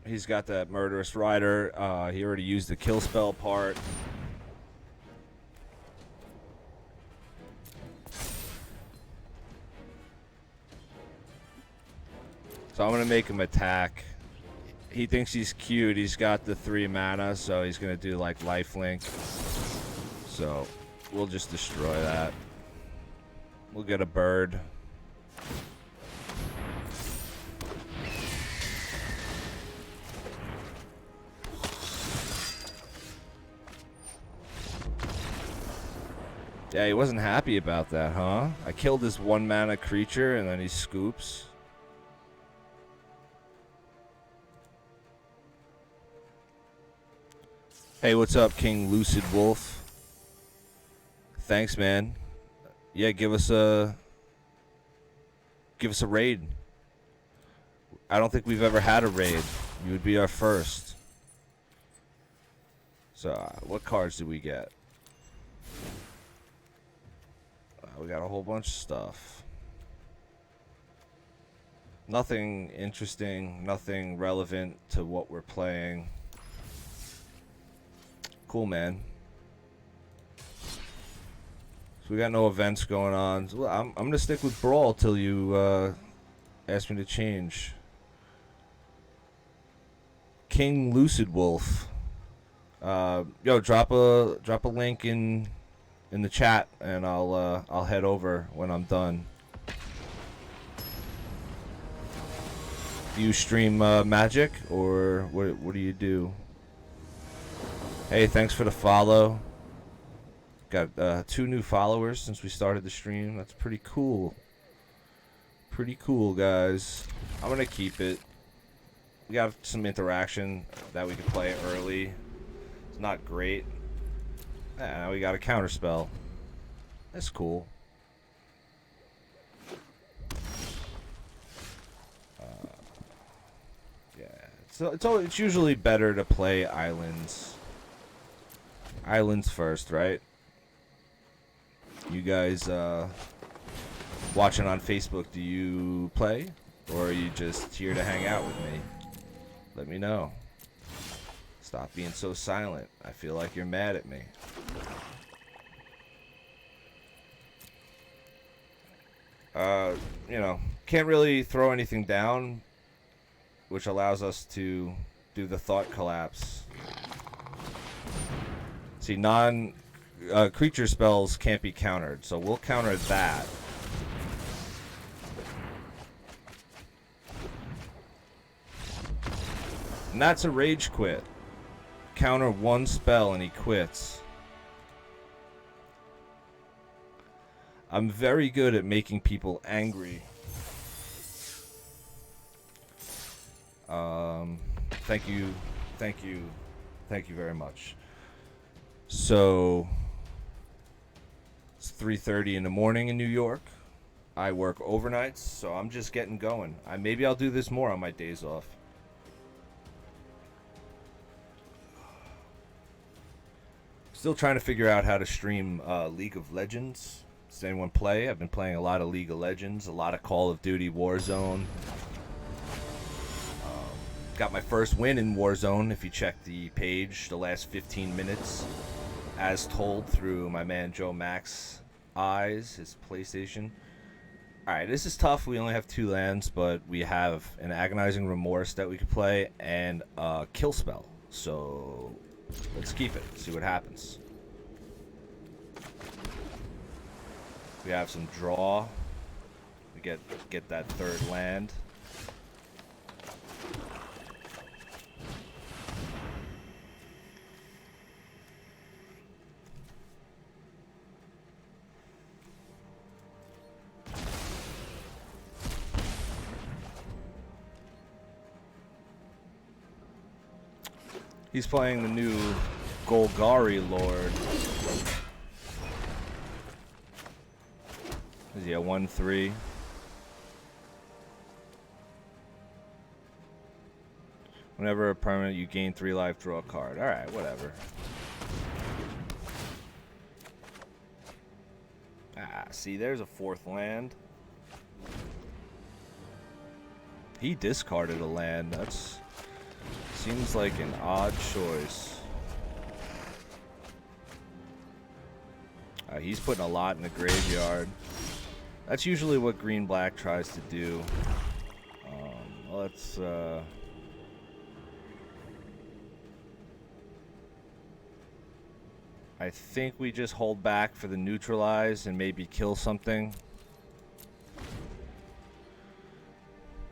He's got that Murderous Rider. He already used the kill spell part. So I'm going to make him attack. He thinks he's cute. He's got the 3 mana, so he's going to do like lifelink. So we'll just destroy that. We'll get a bird. Yeah, he wasn't happy about that, huh? I killed this 1 mana creature and then he scoops. Hey, what's up, King Lucid Wolf? Thanks, man. Yeah, give us a raid. I don't think we've ever had a raid. You would be our first. So, what cards did we get? We got a whole bunch of stuff. Nothing interesting, nothing relevant to what we're playing. Cool, man. So we got no events going on. So I'm gonna stick with Brawl till you ask me to change. King Lucid Wolf. Yo, drop a link in the chat, and I'll head over when I'm done. Do you stream Magic, or what do you do? Hey, thanks for the follow. Got 2 new followers since we started the stream. That's pretty cool. Pretty cool, guys. I'm gonna keep it. We got some interaction that we can play early. It's not great. Yeah, we got a counterspell. That's cool. Yeah, it's usually better to play islands. Islands first, right? You guys watching on Facebook, do you play? Or are you just here to hang out with me? Let me know. Stop being so silent. I feel like you're mad at me. You know, can't really throw anything down, which allows us to do the thought collapse. See, creature spells can't be countered, so we'll counter that. And that's a rage quit. Counter 1 spell and he quits. I'm very good at making people angry. Thank you very much. So it's 3:30 in the morning in New York. I work overnights, so I'm just getting going. Maybe I'll do this more on my days off. Still trying to figure out how to stream League of Legends. Does anyone play? I've been playing a lot of League of Legends, a lot of Call of Duty Warzone. Got my first win in Warzone, if you check the page, the last 15 minutes, as told through my man Joe Mac's eyes, his PlayStation. Alright, this is tough. We only have 2 lands, but we have an Agonizing Remorse that we could play, and a Kill Spell. So let's keep it, see what happens. We have some draw. We get that 3rd land. He's playing the new Golgari Lord. Is he a 1/3? Whenever a permanent, you gain 3 life, draw a card. Alright, whatever. Ah, see, there's a 4th land. He discarded a land. That's... seems like an odd choice. He's putting a lot in the graveyard. That's usually what green-black tries to do. Let's... I think we just hold back for the neutralize and maybe kill something.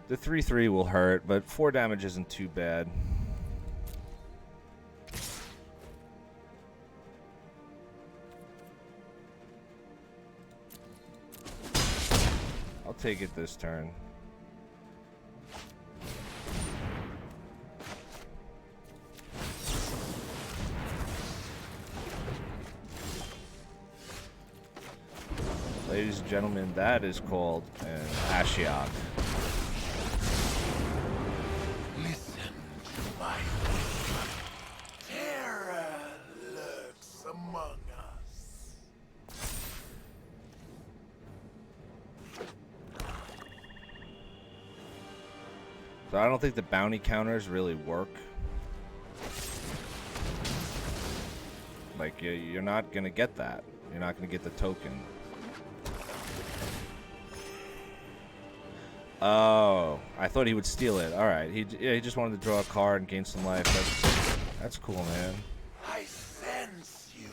The 3/3 will hurt, but 4 damage isn't too bad. I'll take it this turn. Ladies and gentlemen, that is called an Ashiok. Listen to my wisdom. Terror lurks among us. So I don't think the bounty counters really work. Like, you're not going to get that. You're not going to get the token. Oh, I thought he would steal it. All right, he just wanted to draw a card and gain some life. That's cool, man. I sense you.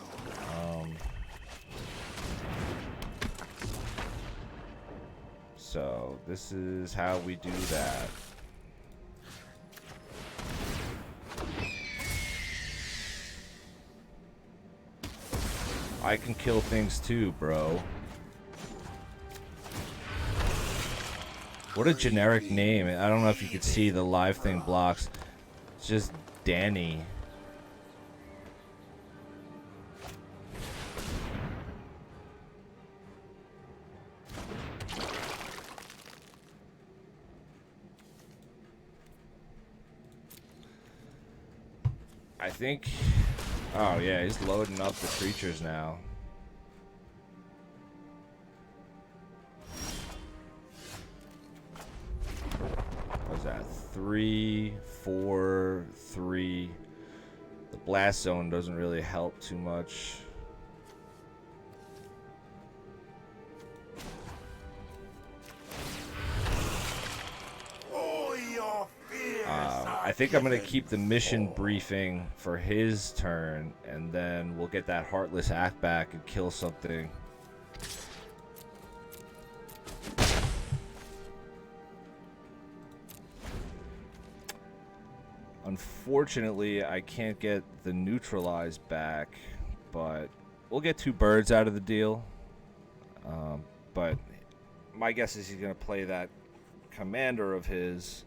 So this is how we do that. I can kill things too, bro. What a generic name. I don't know if you could see the live thing blocks. It's just Danny. I think... oh yeah, he's loading up the creatures now. What's that? 3, 4, 3. The blast zone doesn't really help too much. I think I'm going to keep the mission briefing for his turn, and then we'll get that Heartless Act back and kill something. Unfortunately, I can't get the neutralize back, but we'll get 2 birds out of the deal. But my guess is he's going to play that commander of his.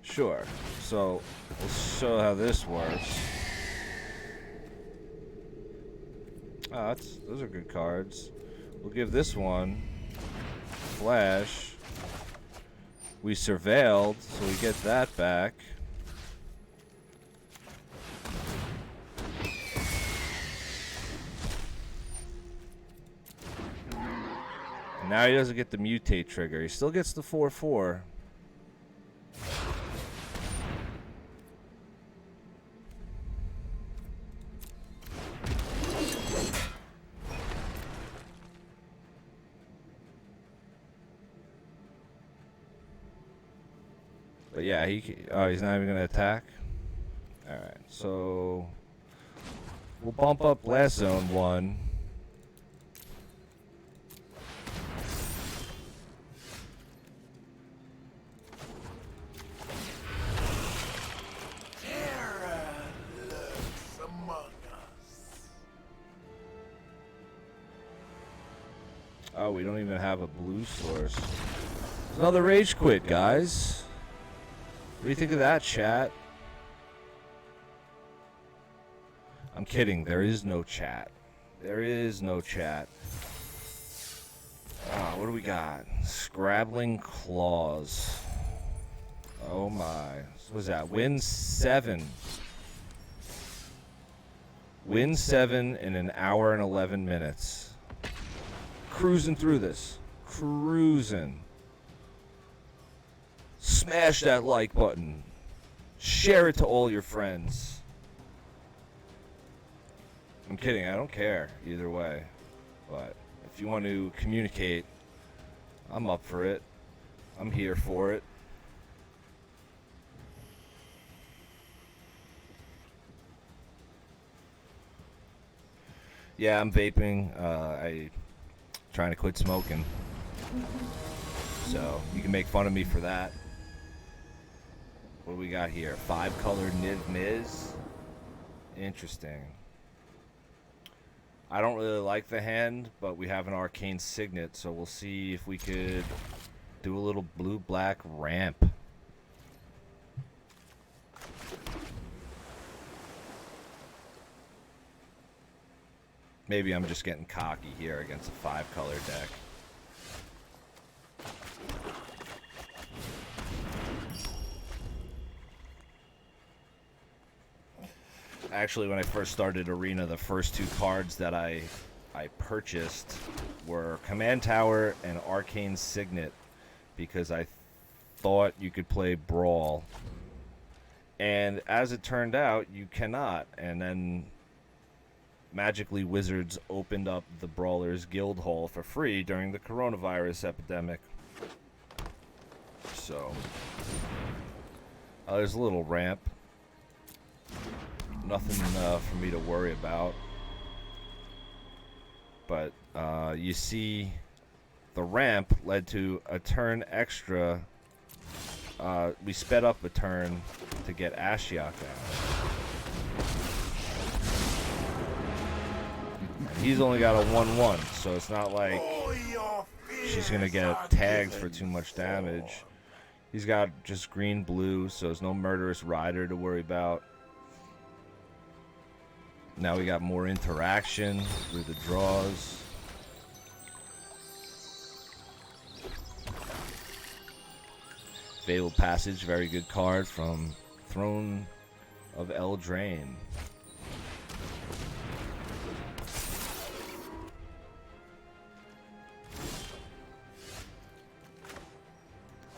Sure. So, we'll show how this works. Ah, those are good cards. We'll give this one flash. We surveilled, so we get that back. And now he doesn't get the mutate trigger. He still gets the 4/4. But yeah, he's not even gonna attack. All right, so we'll bump up blast zone 1. Terror lurks among us. Oh, we don't even have a blue source. Another rage quit, guys. What do you think of that, chat? I'm kidding. There is no chat. There is no chat. What do we got? Scrabbling Claws. Oh my. What was that? Win 7. Win 7 in an hour and 11 minutes. Cruising through this. Cruising. Smash that like button. Share it to all your friends. I'm kidding. I don't care either way. But if you want to communicate, I'm up for it. I'm here for it. Yeah, I'm vaping. I trying to quit smoking. So you can make fun of me for that. What do we got here? 5-color Niv Miz. Interesting. I don't really like the hand, but we have an arcane signet, so we'll see if we could do a little blue-black ramp. Maybe I'm just getting cocky here against a 5-color deck. Actually, when I first started Arena, the first 2 cards that I purchased were Command Tower and Arcane Signet, because I thought you could play Brawl. And as it turned out, you cannot. And then magically Wizards opened up the Brawler's Guildhall for free during the coronavirus epidemic. So, there's a little ramp. Nothing for me to worry about. But you see, the ramp led to a turn extra. We sped up a turn to get Ashiok out. And he's only got a 1/1, so it's not like she's gonna get tagged for too much damage. He's got just green-blue, so there's no Murderous Rider to worry about. Now we got more interaction through the draws. Fabled Passage, very good card from Throne of Eldraine.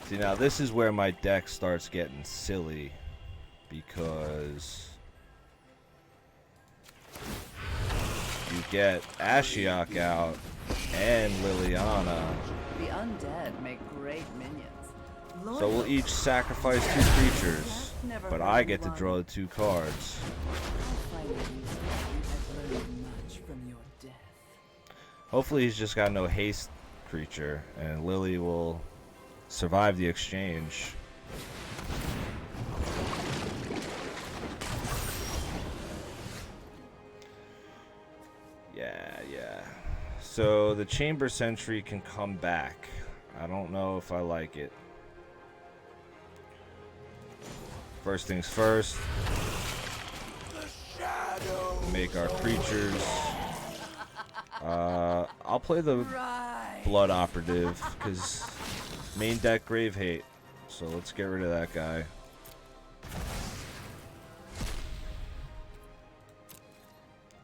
See, now this is where my deck starts getting silly, because you get Ashiok out and Liliana. The undead make great minions. So we'll each sacrifice 2 creatures, but I get to draw the 2 cards. Hopefully he's just got no haste creature, and Lily will survive the exchange. Yeah. So the Chamber Sentry can come back. I don't know if I like it. First things first. Make our creatures. I'll play the Blood Operative, because main deck Grave Hate. So let's get rid of that guy.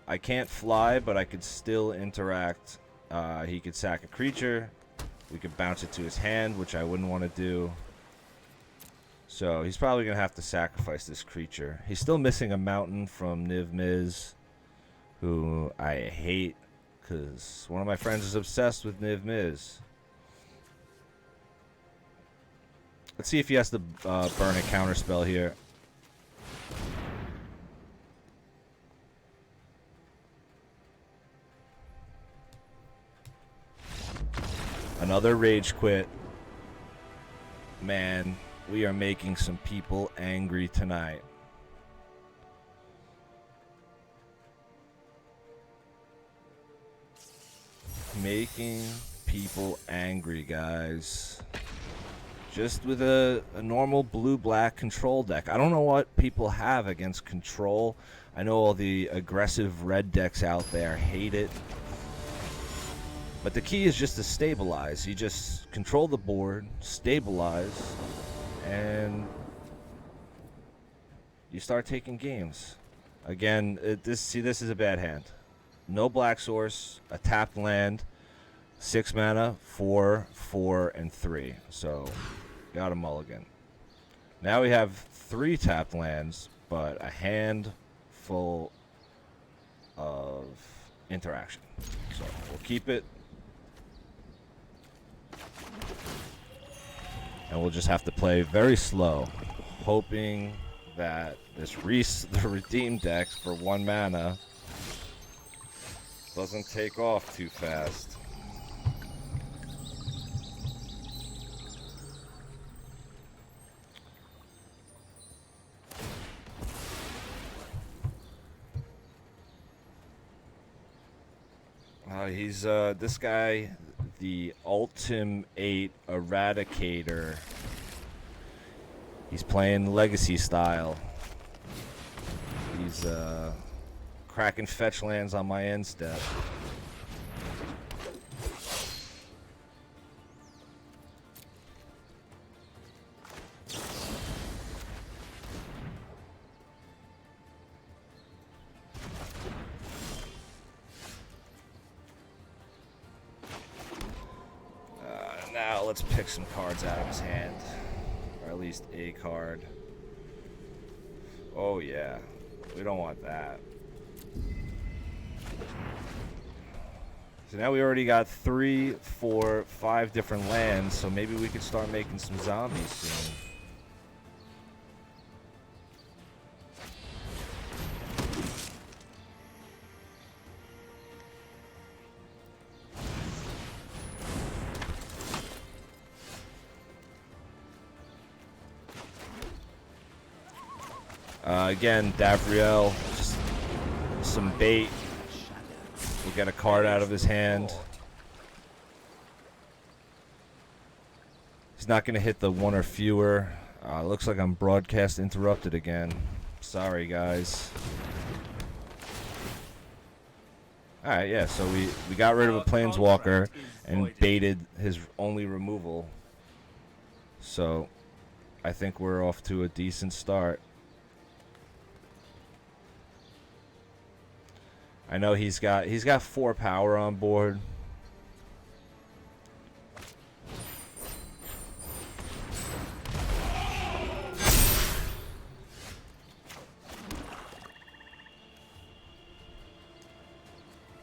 I can't fly, but I could still interact. He could sack a creature. We could bounce it to his hand, which I wouldn't want to do. So he's probably going to have to sacrifice this creature. He's still missing a mountain from Niv Miz, who I hate, because one of my friends is obsessed with Niv Miz. Let's see if he has to burn a counterspell here. Another rage quit. Man, we are making some people angry tonight. Making people angry, guys. Just with a normal blue-black control deck. I don't know what people have against control. I know all the aggressive red decks out there hate it. But the key is just to stabilize. You just control the board, stabilize, and you start taking games. Again, this is a bad hand. No black source, a tapped land, 6 mana, 4, 4, and 3. So, got a mulligan. Now we have 3 tapped lands, but a hand full of interaction. So, we'll keep it. And we'll just have to play very slow, hoping that this the redeem deck for 1 mana doesn't take off too fast. He's this guy, the Ultimate Eradicator. He's playing Legacy style. He's cracking fetch lands on my end step. Now let's pick some cards out of his hand. Or at least a card. Oh yeah. We don't want that. So now we already got 3, 4, 5 different lands, so maybe we could start making some zombies soon. Again, Davriel, just some bait. We'll get a card out of his hand. He's not going to hit the 1 or fewer. Looks like I'm broadcast interrupted again. Sorry, guys. Alright, yeah, so we got rid of a Planeswalker and baited his only removal. So, I think we're off to a decent start. I know he's got 4 power on board.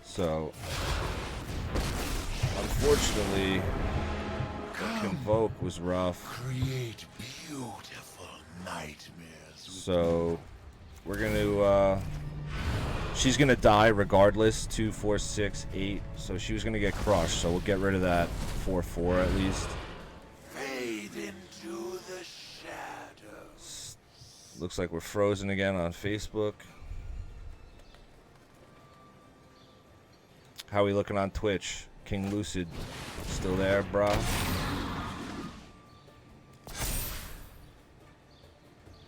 So, unfortunately, the Convoke was rough. Create beautiful nightmares. So, we're going to... she's going to die regardless. 2, 4, 6, 8. So she was going to get crushed. So we'll get rid of that 4/4 at least. Fade into the shadows. Looks like we're frozen again on Facebook. How we looking on Twitch? King Lucid still there, brah?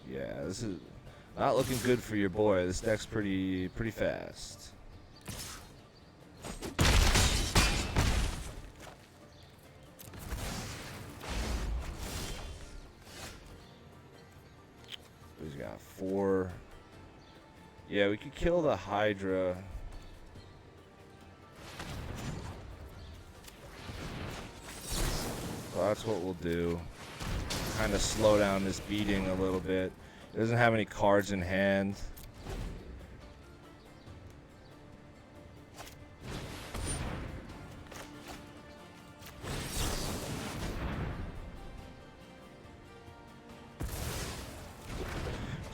Yeah, this is not looking good for your boy. This deck's pretty fast. He's got 4. Yeah, we could kill the Hydra. Well, that's what we'll do. Kind of slow down this beating a little bit. He doesn't have any cards in hand.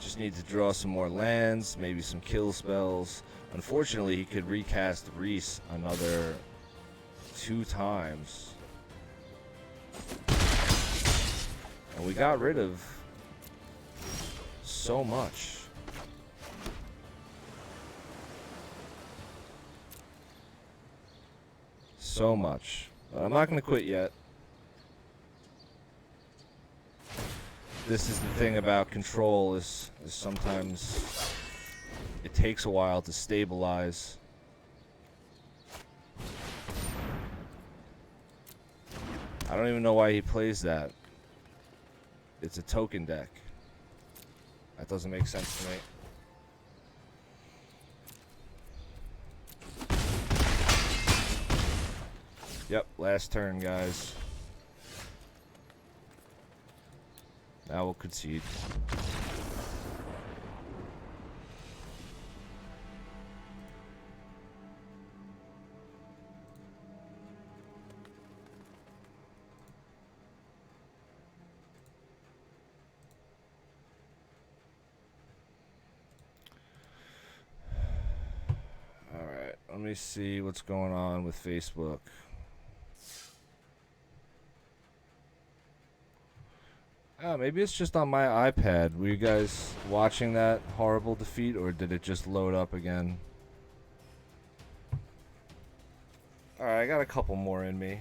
Just need to draw some more lands, maybe some kill spells. Unfortunately, he could recast Reese another 2 times. And we got rid of so much. So much. But I'm not going to quit yet. This is the thing about control is sometimes it takes a while to stabilize. I don't even know why he plays that. It's a token deck. That doesn't make sense to me. Yep, last turn, guys. Now we'll concede. All right, let me see what's going on with Facebook. Oh, maybe it's just on my iPad. Were you guys watching that horrible defeat, or did it just load up again? Alright, I got a couple more in me.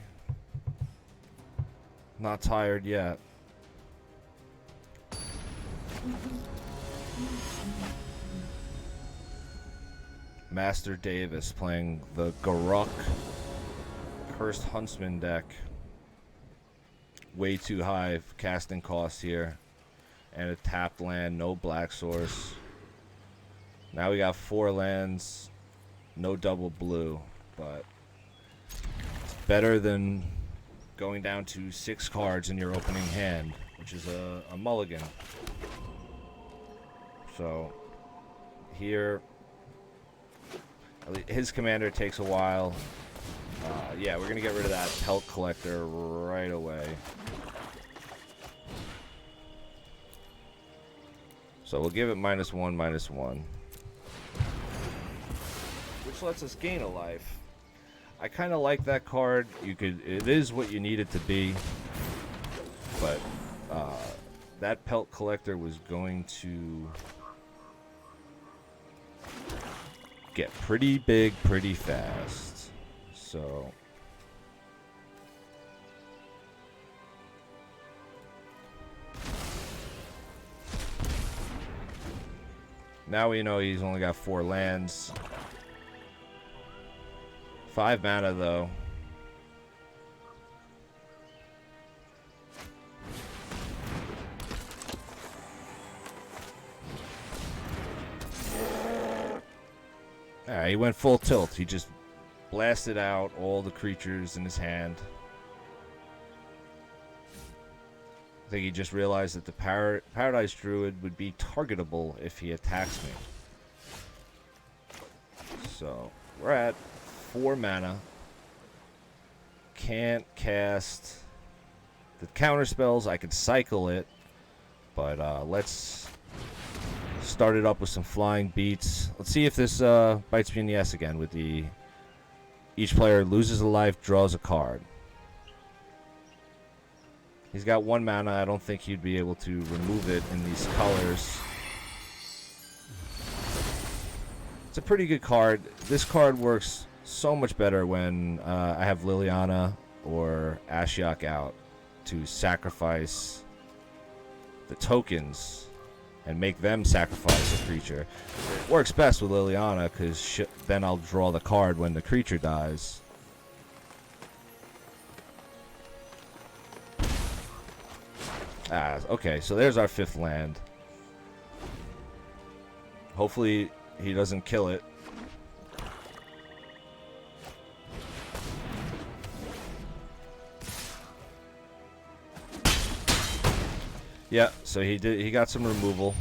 Not tired yet. Master Davis playing the Garuk Cursed Huntsman deck. Way too high casting costs here, and a tapped land, no black source. Now we got 4 lands, no double blue, but it's better than going down to 6 cards in your opening hand, which is a mulligan. So here, his commander takes a while. Yeah, we're gonna get rid of that pelt collector right away. So we'll give it -1/-1, which lets us gain a life. I kind of like that card. It is what you need it to be, but that pelt collector was going to get pretty big pretty fast. So now we know he's only got 4 lands. 5 mana though. Alright, he went full tilt. He just blasted out all the creatures in his hand. I think he just realized that the Paradise Druid would be targetable if he attacks me. So, we're at 4 mana. Can't cast the counter spells. I could cycle it, but let's start it up with some flying beats. Let's see if this bites me in the ass again with the each player loses a life, draws a card. He's got 1 mana. I don't think he'd be able to remove it in these colors. It's a pretty good card. This card works so much better when I have Liliana or Ashiok out to sacrifice the tokens and make them sacrifice a creature. It works best with Liliana because then I'll draw the card when the creature dies. Okay, so there's our 5th land. Hopefully he doesn't kill it. Yeah, so he got some removal.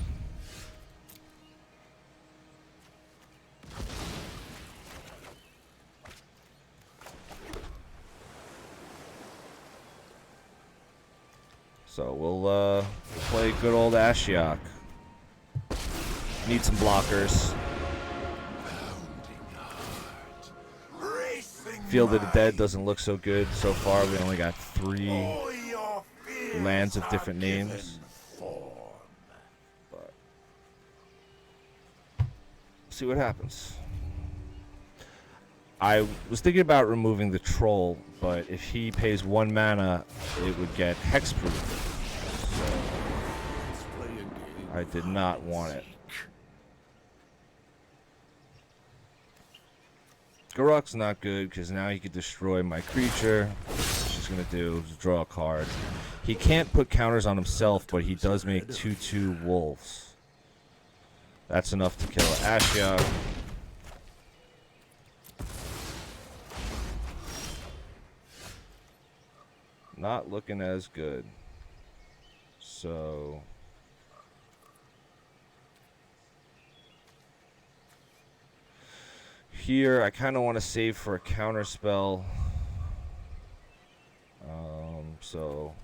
So we'll play good old Ashiok. Need some blockers. Field of the Dead doesn't look so good so far. We only got 3 lands of different names. But see what happens. I was thinking about removing the troll, but if he pays 1 mana, it would get hexproof. So I did not want it. Garruk's not good because now he could destroy my creature. What she's gonna do is draw a card. He can't put counters on himself, but he does make 2/2 wolves. That's enough to kill Ashiok. Not looking as good. So here I kind of want to save for a counter spell. So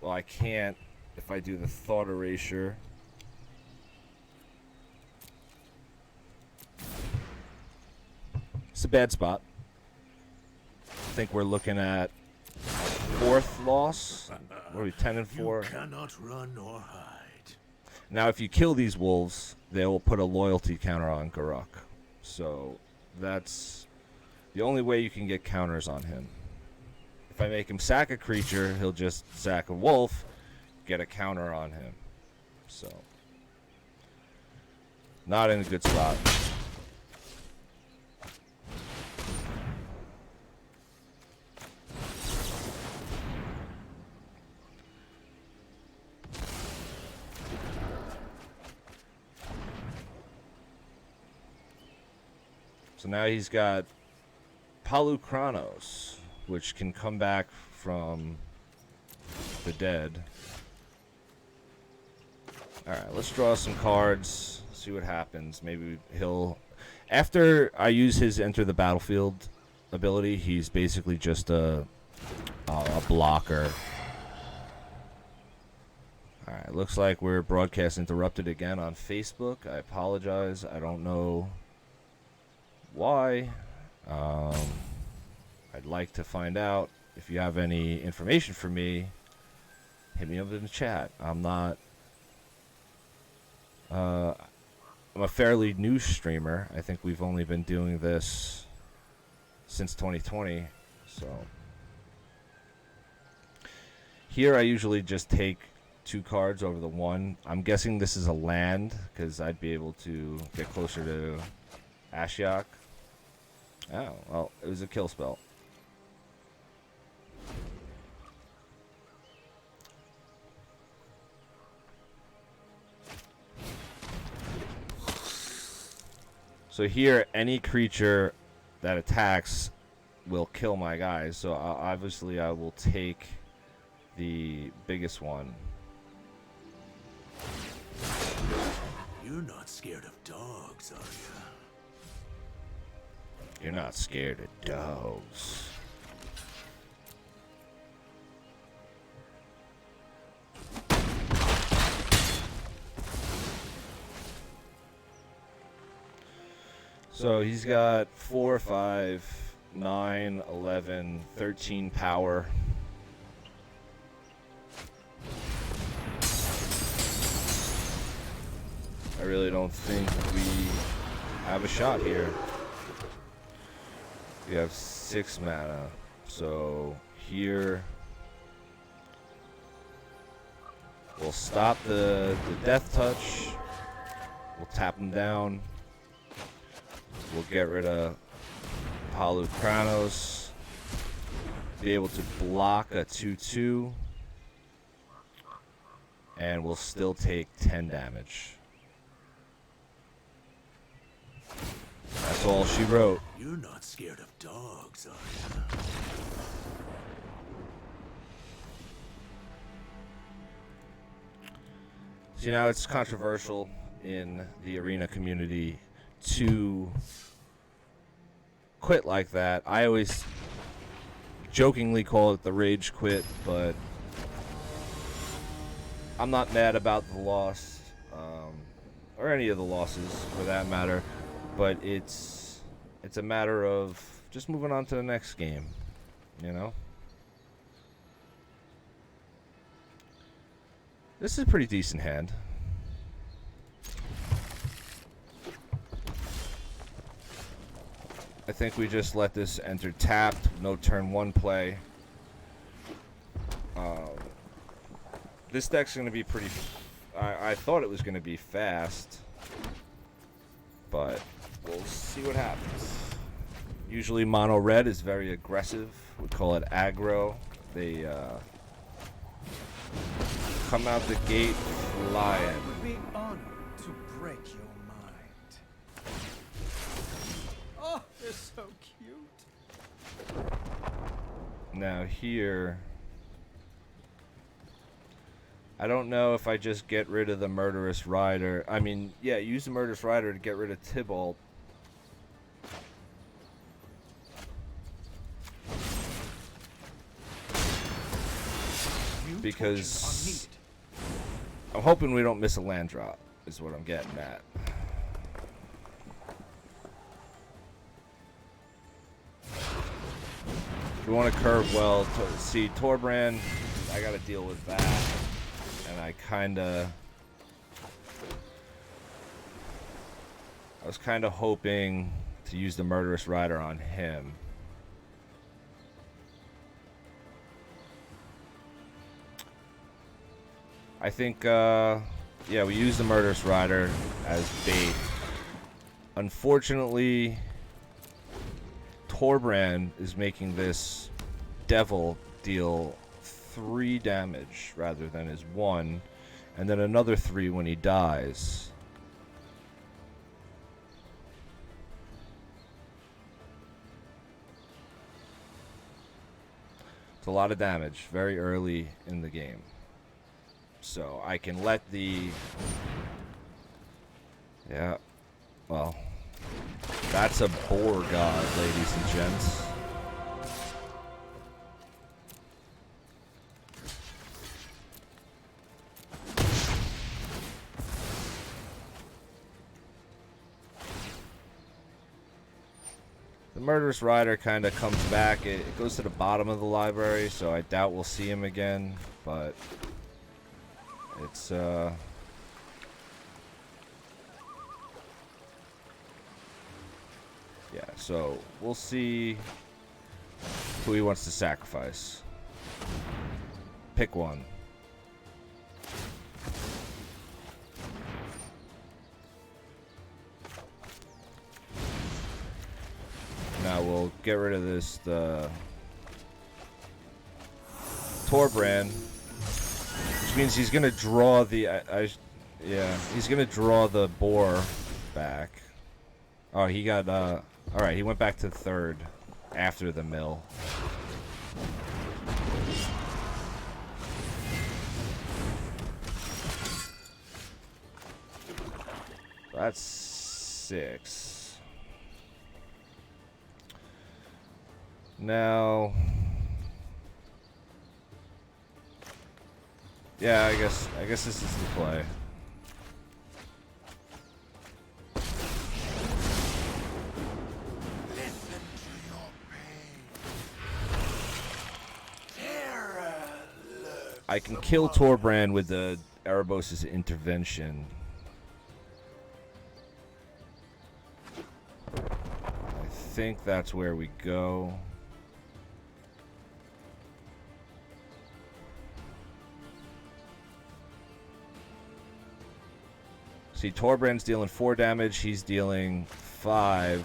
well, I can't if I do the Thought Erasure. It's a bad spot. I think we're looking at 4th loss. What are we, 10 and 4? You cannot run or hide. Now, if you kill these wolves, they will put a loyalty counter on Garruk. So that's the only way you can get counters on him. If I make him sack a creature, he'll just sack a wolf, get a counter on him. So not in a good spot. So now he's got Palukranos, which can come back from the dead. Alright, let's draw some cards, see what happens. Maybe he'll... After I use his Enter the Battlefield ability, he's basically just a blocker. Alright, looks like we're broadcast interrupted again on Facebook. I apologize. I don't know why. I'd like to find out. If you have any information for me, hit me up in the chat. I'm a fairly new streamer. I think we've only been doing this since 2020. So here I usually just take 2 cards over the 1. I'm guessing this is a land because I'd be able to get closer to Ashiok. Oh, well, it was a kill spell. So here, any creature that attacks will kill my guys. So obviously I will take the biggest one. You're not scared of dogs, are you? You're not scared of dogs. So he's got 4, 5, 9, 11, 13 power. I really don't think we have a shot here. We have 6 mana. So here we'll stop the death touch. We'll tap him down. We'll get rid of Palukranos. Be able to block a 2/2. And we'll still take 10 damage. That's all she wrote. You're not scared of dogs, are you? So, you know, it's controversial in the arena community to quit like that. I always jokingly call it the rage quit, but I'm not mad about the loss, or any of the losses for that matter, but it's a matter of just moving on to the next game, you know? This is a pretty decent hand. I think we just let this enter tapped, no turn 1 play. This deck's going to be pretty... I thought it was going to be fast, but we'll see what happens. Usually mono red is very aggressive. We call it aggro. They come out the gate flying. Be honored to break your mind. Oh, they're so cute. Now here, I don't know if I just get rid of the Murderous Rider. I mean, yeah, use the Murderous Rider to get rid of Tybalt. Because I'm hoping we don't miss a land drop, is what I'm getting at. We want to curve well. See, Torbrand, I got to deal with that. And I was kind of hoping to use the Murderous Rider on him. I think, yeah, we use the Murderous Rider as bait. Unfortunately, Torbrand is making this Devil deal 3 damage rather than his 1, and then another 3 when he dies. It's a lot of damage very early in the game. So I can let the... Yeah, well, that's a boar god, ladies and gents. The Murderous Rider kind of comes back. It goes to the bottom of the library, so I doubt we'll see him again, but it's yeah, so we'll see who he wants to sacrifice. Pick one. Now we'll get rid of this, the Torbrand, which means he's gonna draw the, yeah, he's gonna draw the boar back. Oh, he got, all right, he went back to 3rd after the mill. That's 6. Now, yeah, I guess this is the play. Listen to your pain. Terror lurks I can kill Torbrand with the Erebos' intervention. I think that's where we go. See, Torbrand's dealing 4 damage, he's dealing 5.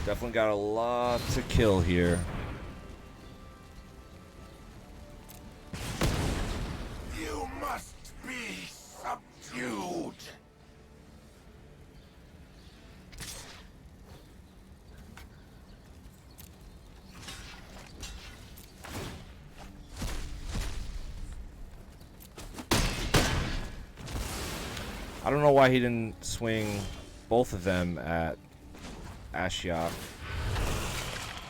Definitely got a lot to kill here. You must be subdued. I don't know why he didn't swing both of them at Ashiok.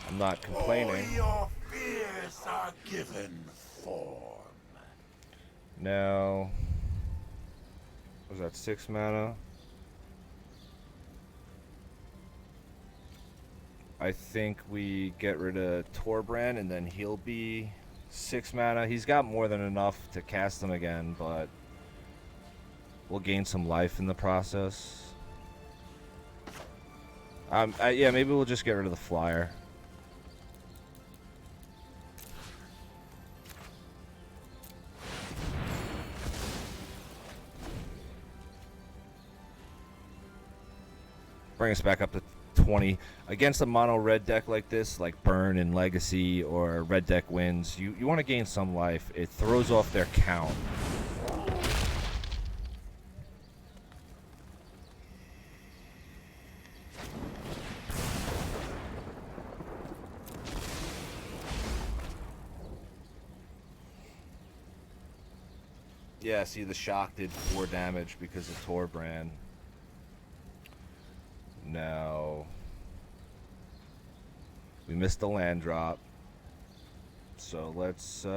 I'm not complaining. All your fears are given form. Now, was that 6 mana? I think we get rid of Torbrand and then he'll be 6 mana. He's got more than enough to cast them again, but we'll gain some life in the process. Yeah, maybe we'll just get rid of the flyer. Bring us back up to 20. Against a mono red deck like this, like Burn and Legacy or Red Deck Wins, you want to gain some life. It throws off their count. Yeah, see, the shock did 4 damage because of Torbrand. No. We missed the land drop. So let's we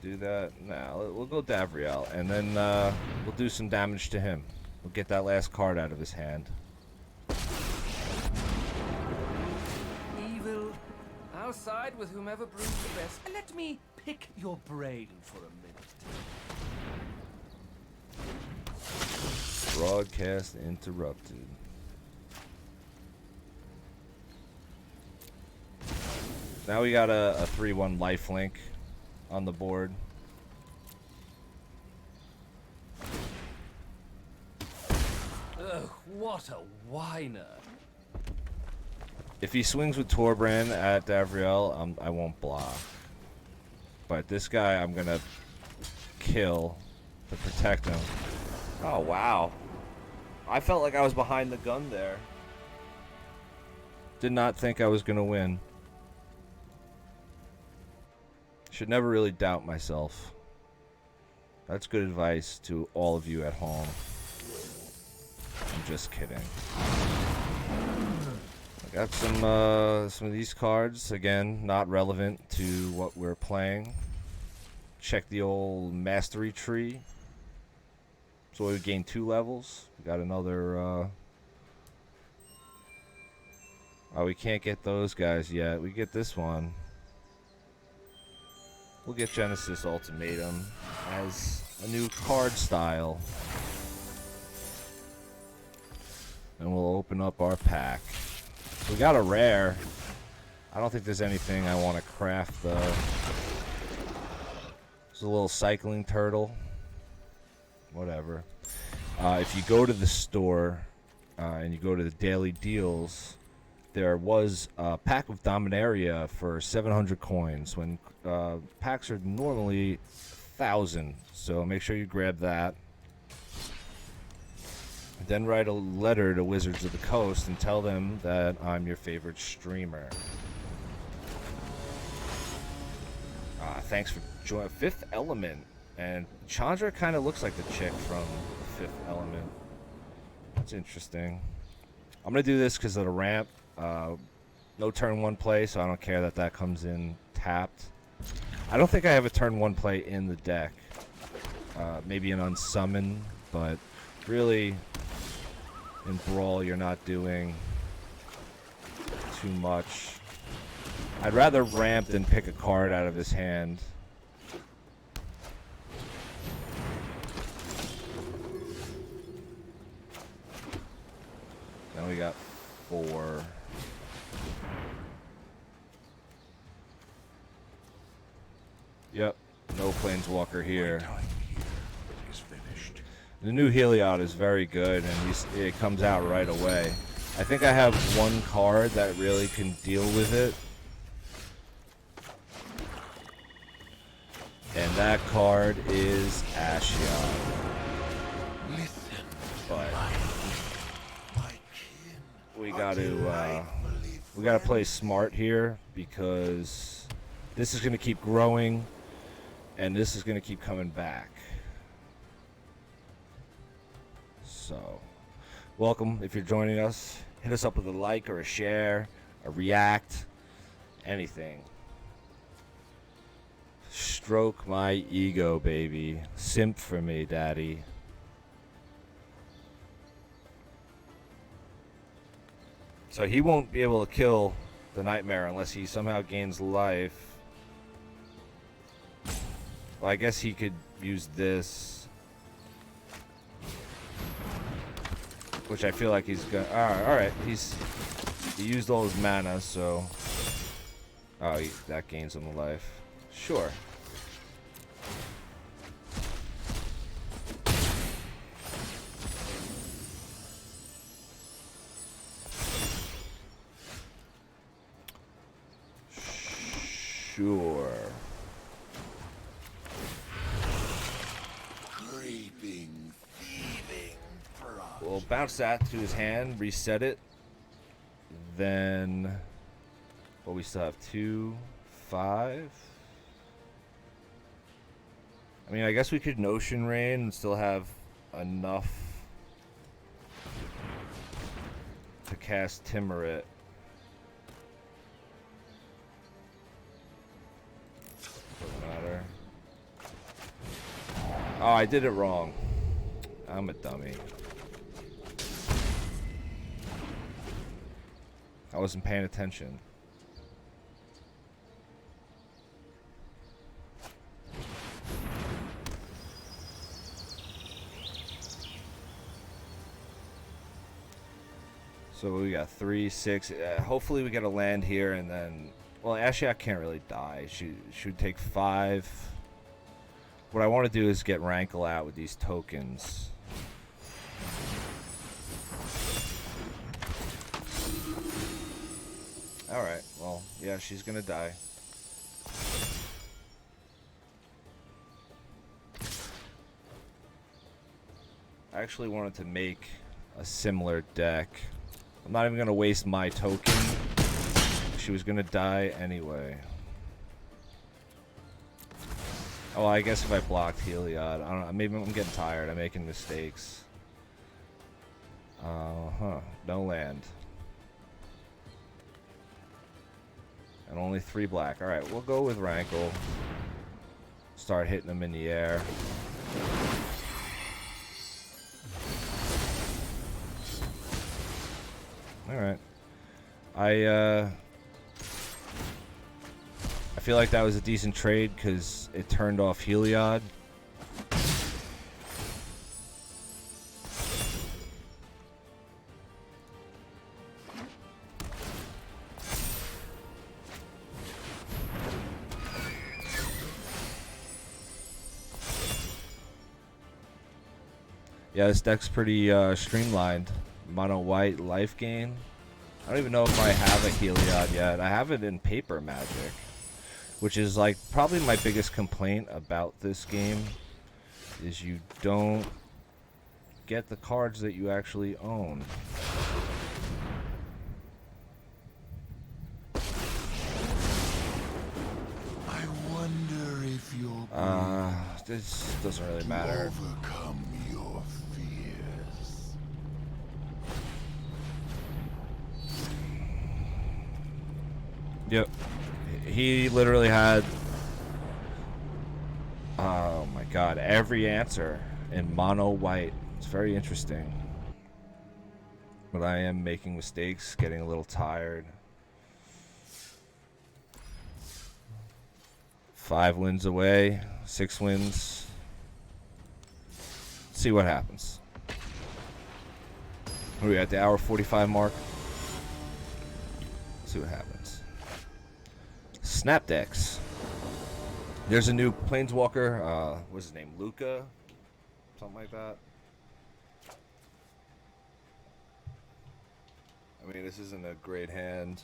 do that? Nah, we'll go Davriel, and then we'll do some damage to him. We'll get that last card out of his hand. Evil. I'll side with whomever brews the best. Let me pick your brain for a minute. Broadcast interrupted. Now we got a 3/1 lifelink on the board. Ugh, what a whiner. If he swings with Torbrand at Davriel, I won't block. But this guy I'm gonna kill to protect him. Oh wow. I felt like I was behind the gun there. Did not think I was gonna win. Should never really doubt myself. That's good advice to all of you at home. I'm just kidding. I got some of these cards, again, not relevant to what we're playing. Check the old mastery tree. So we gained 2 levels. We got another oh, we can't get those guys yet. We get this one. We'll get Genesis Ultimatum as a new card style. And we'll open up our pack. We got a rare. I don't think there's anything I want to craft though. There's a little cycling turtle. Whatever. If you go to the store and you go to the daily deals, there was a pack of Dominaria for 700 coins when packs are normally 1,000. So make sure you grab that. Then write a letter to Wizards of the Coast and tell them that I'm your favorite streamer. Thanks for joining. Fifth Element. And Chandra kind of looks like the chick from Fifth Element. That's interesting. I'm going to do this because of the ramp. No turn 1 play, so I don't care that comes in tapped. I don't think I have a turn 1 play in the deck. Maybe an unsummon, but really in Brawl you're not doing too much. I'd rather ramp than pick a card out of his hand. Now we got 4. Yep, no Planeswalker here. The new Heliod is very good, and it comes out right away. I think I have 1 card that really can deal with it. And that card is Ashiok. But we gotta play smart here because this is gonna keep growing and this is gonna keep coming back. So welcome if you're joining us. Hit us up with a like or a share, a react, anything. Stroke my ego, baby. Simp for me, daddy. So he won't be able to kill the Nightmare unless he somehow gains life. Well, I guess he could use this, which I feel like he's gonna. All right. He used all his mana, so. Oh, that gains him life. Sure. Sure. Creeping, thieving frost. We'll bounce that to his hand, reset it. Then, well, we still have 2, 5. I mean, I guess we could Notion Rain and still have enough to cast Timurit. Doesn't matter. Oh, I did it wrong. I'm a dummy. I wasn't paying attention. So we got 3, 6. Hopefully we get a land here, and then, well, Ashiok can't really die. She would take 5. What I want to do is get Rankle out with these tokens. Alright, well, yeah, she's gonna die. I actually wanted to make a similar deck. I'm not even gonna waste my token. She was gonna die anyway. Oh, I guess if I blocked Heliod, I don't know, maybe I'm getting tired. I'm making mistakes. No land. And only 3 black. Alright, we'll go with Rankle. Start hitting them in the air. Alright. I feel like that was a decent trade because it turned off Heliod. Yeah, this deck's pretty streamlined. Mono white life gain. I don't even know if I have a Heliod yet. I have it in paper Magic, which is like probably my biggest complaint about this game is you don't get the cards that you actually own. I wonder if you'll This doesn't really matter. overcome your fears. Yep. He literally had, oh my god, every answer in mono white. It's very interesting. But I am making mistakes, getting a little tired. 5 wins away, 6 wins. Let's see what happens. Are we at the hour 45 mark? Let's see what happens. Snap decks. There's a new Planeswalker. What's his name? Luca? Something like that. I mean, this isn't a great hand.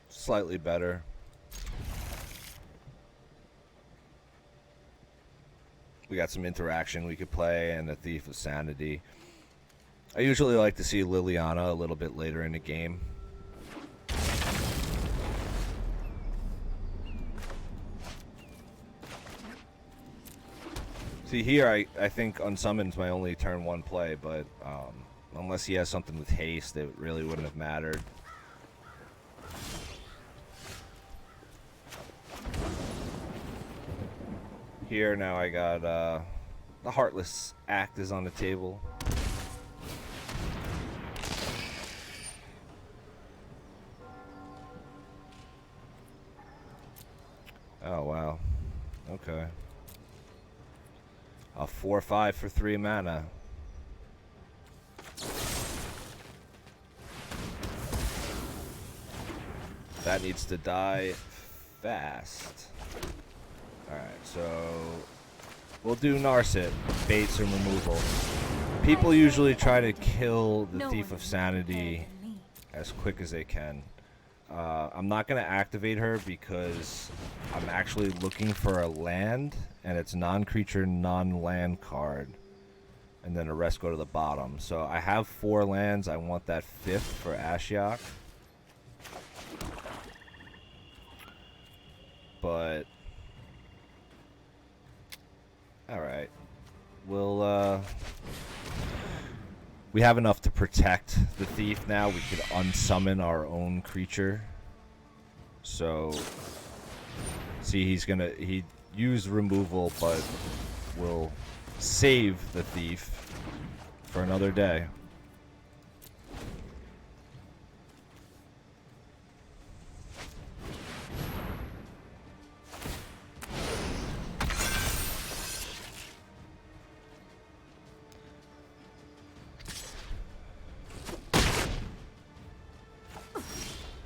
Slightly better. We got some interaction we could play and the Thief of Sanity. I usually like to see Liliana a little bit later in the game. See here, I think Unsummoned's my only turn 1 play, but unless he has something with haste, it really wouldn't have mattered. Here now I got The Heartless Act is on the table. Oh, wow. Okay. A 4/5 for 3 mana. That needs to die fast. Alright, so we'll do Narset, baits and removal. People usually try to kill the No Thief one of is Sanity better than me. as quick as they can. I'm not going to activate her because I'm actually looking for a land, and it's non-creature, non-land card. And then the rest go to the bottom. So I have 4 lands. I want that 5th for Ashiok. But alright. We'll we have enough to protect the thief now. We could unsummon our own creature. So see, he used removal, but will save the thief for another day.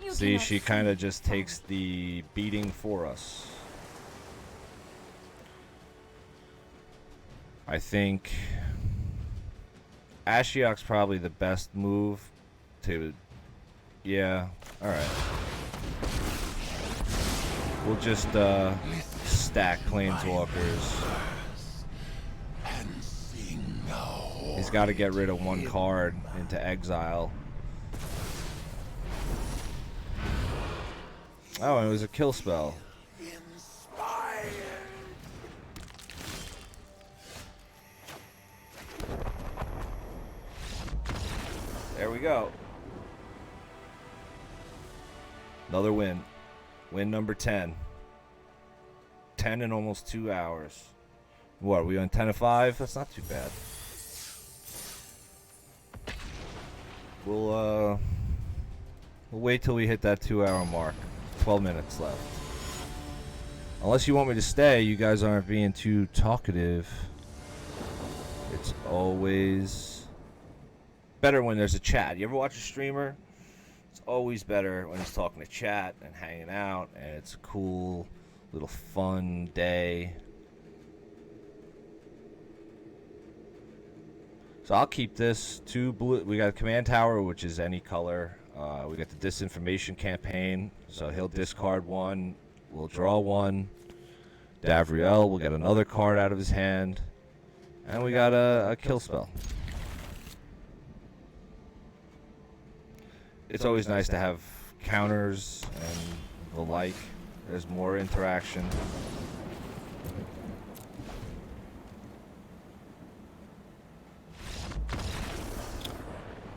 You See, cannot she kind see of just takes the beating for us. I think Ashiok's probably the best move to... Yeah, alright. We'll just stack Planeswalkers. He's got to get rid of 1 card into exile. Oh, and it was a kill spell. Inspired. There we go. Another win. Win number 10. 10 in almost 2 hours. What, are we on 10-5? That's not too bad. We'll wait till we hit that 2-hour mark. 12 minutes left. Unless you want me to stay, you guys aren't being too talkative. It's always better when there's a chat. You ever watch a streamer? It's always better when he's talking to chat and hanging out, and it's a cool little fun day. So I'll keep this 2 blue. We got a command tower, which is any color. We got the disinformation campaign, so he'll discard 1. We'll draw 1. Davriel will get another card out of his hand, and we got a kill spell. It's always nice to have counters and the like. There's more interaction.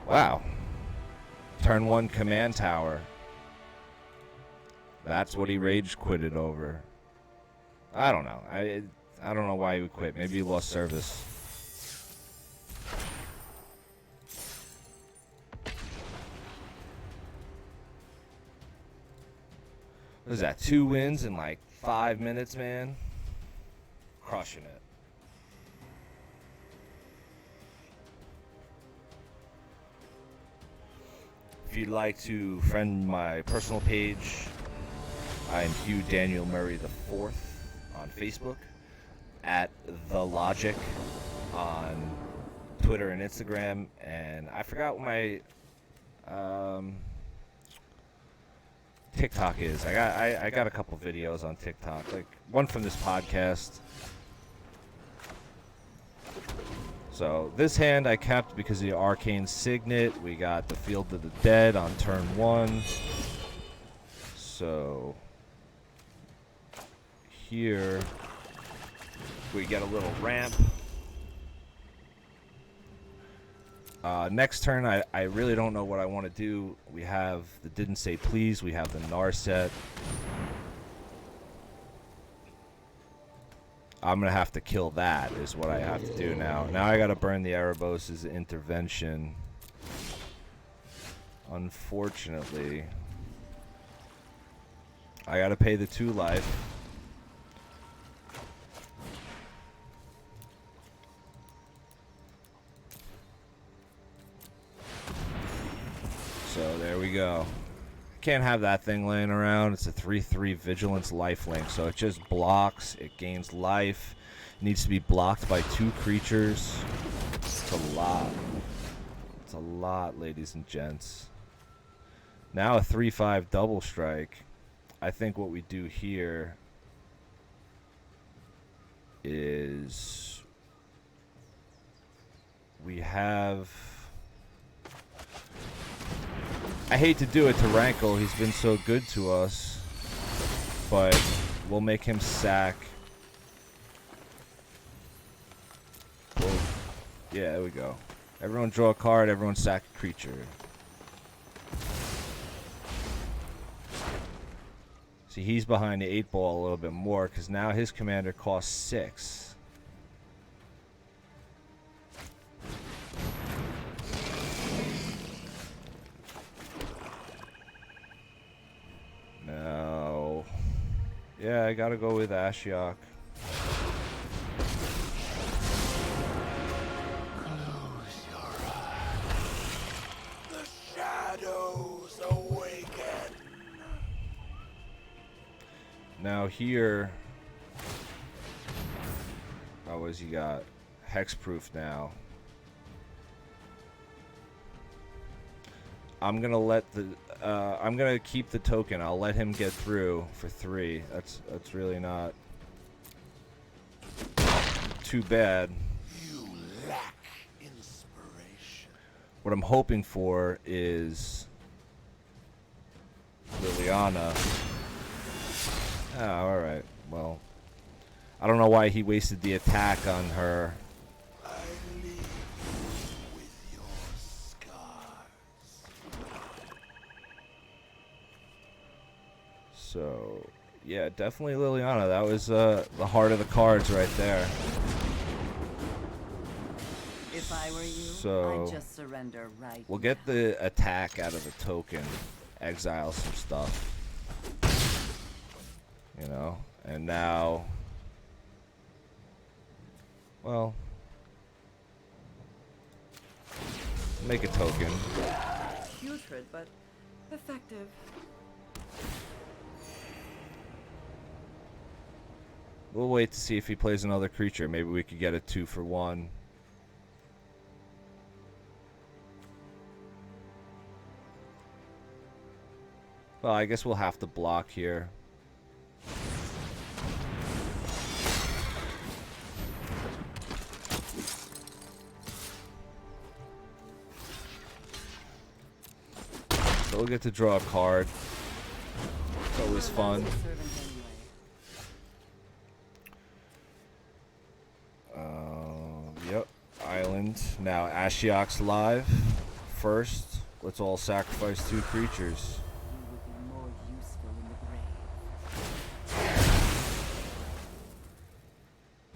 Wow. Turn 1 command tower. That's what he rage quitted over. I don't know. I don't know why he would quit. Maybe he lost service. What is that? 2 wins in like 5 minutes, man. Crushing it. If you'd like to friend my personal page, I'm Hugh Daniel Murray IV on Facebook, at The Logic on Twitter and Instagram, and I forgot what my TikTok is. I got a couple videos on TikTok, like one from this podcast. So this hand I kept because of the Arcane Signet. We got the Field of the Dead on turn 1. So here we get a little ramp. Next turn, I really don't know what I want to do. We have the Didn't Say Please. We have the Narset. I'm gonna have to kill that is what I have to do now. Now I gotta burn the Erebos' intervention. Unfortunately, I gotta pay the 2 life. So there we go. Can't have that thing laying around. It's a 3/3 Vigilance lifelink, so it just blocks. It gains life. It needs to be blocked by 2 creatures. It's a lot. It's a lot, ladies and gents. Now a 3/5 double strike. I think what we do here is we have... I hate to do it to Rankle. He's been so good to us. But we'll make him sack. Well, yeah, there we go. Everyone draw a card. Everyone sack a creature. See, he's behind the 8 ball a little bit more because now his commander costs 6. No. Yeah, I gotta go with Ashiok. Close your eyes. The shadows awaken. Now here, what has he got? Hexproof now. I'm gonna let the I'm gonna keep the token. I'll let him get through for 3. That's really not too bad. You lack inspiration. What I'm hoping for is Liliana. Oh, alright. Well, I don't know why he wasted the attack on her. I leave you with your scars. So, yeah, definitely Liliana. That was the heart of the cards right there. If I were you, So, I'd just surrender right we'll get the attack out of the token, exile some stuff. You know, and now, well, make a token. Putrid, but effective. We'll wait to see if he plays another creature. Maybe we could get a 2 for 1. Well, I guess we'll have to block here. So we'll get to draw a card. It's always fun. Yep. Island. Now Ashiok's live. First, let's all sacrifice 2 creatures. You would be more useful in the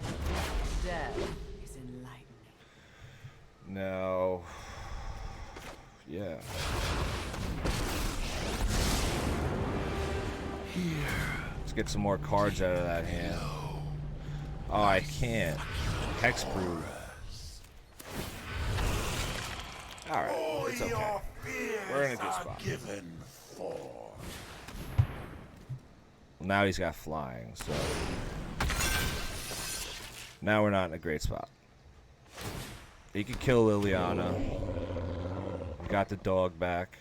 grave. Death is enlightening. Now, yeah. Let's get some more cards out of that hand. Oh, I can't. Hexproof. Alright, it's okay. We're in a good spot. Given for. Well, now he's got flying, so now we're not in a great spot. He could kill Liliana. We got the dog back.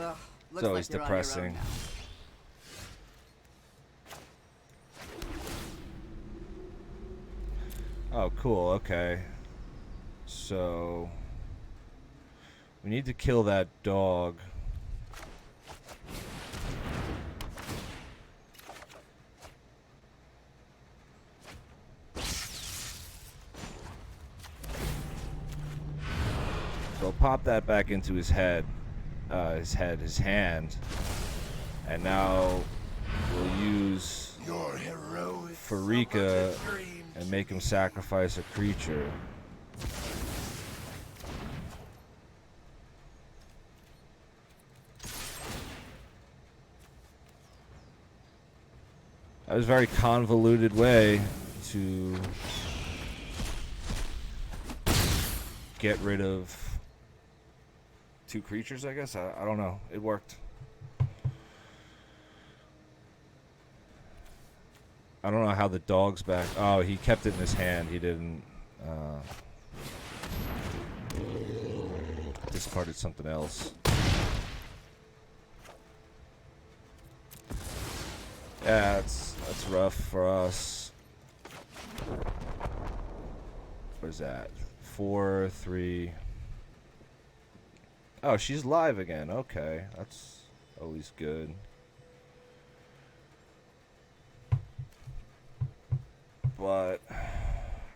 Ugh, It's always like you're on your own depressing. now. Oh, cool. Okay. So we need to kill that dog. So I'll pop that back into his head, his hand, and now Your heroic Farika summoned a dream and make him sacrifice a creature. That was a very convoluted way to get rid of 2 creatures, I guess. I don't know. It worked. I don't know how the dog's back. Oh, he kept it in his hand. He didn't discarded something else. Yeah, that's rough for us. What is that? 4, 3. Oh, she's live again. Okay, that's always good. But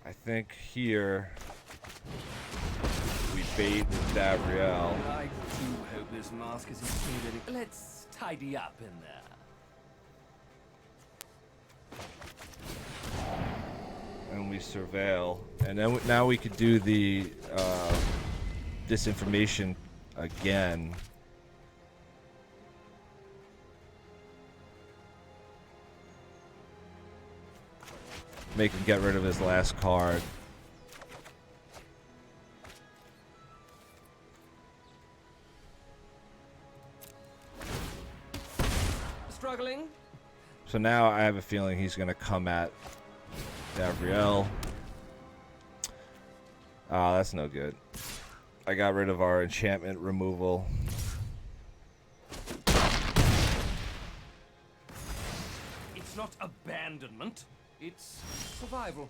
I think here we bait Gabrielle. I do hope this mask isn't faded. Let's tidy up in there. And we surveil, and then now we could do the disinformation again. Make him get rid of his last card. Struggling? So now I have a feeling he's gonna come at Gabrielle. Ah, that's no good. I got rid of our enchantment removal. It's not abandonment. It's survival.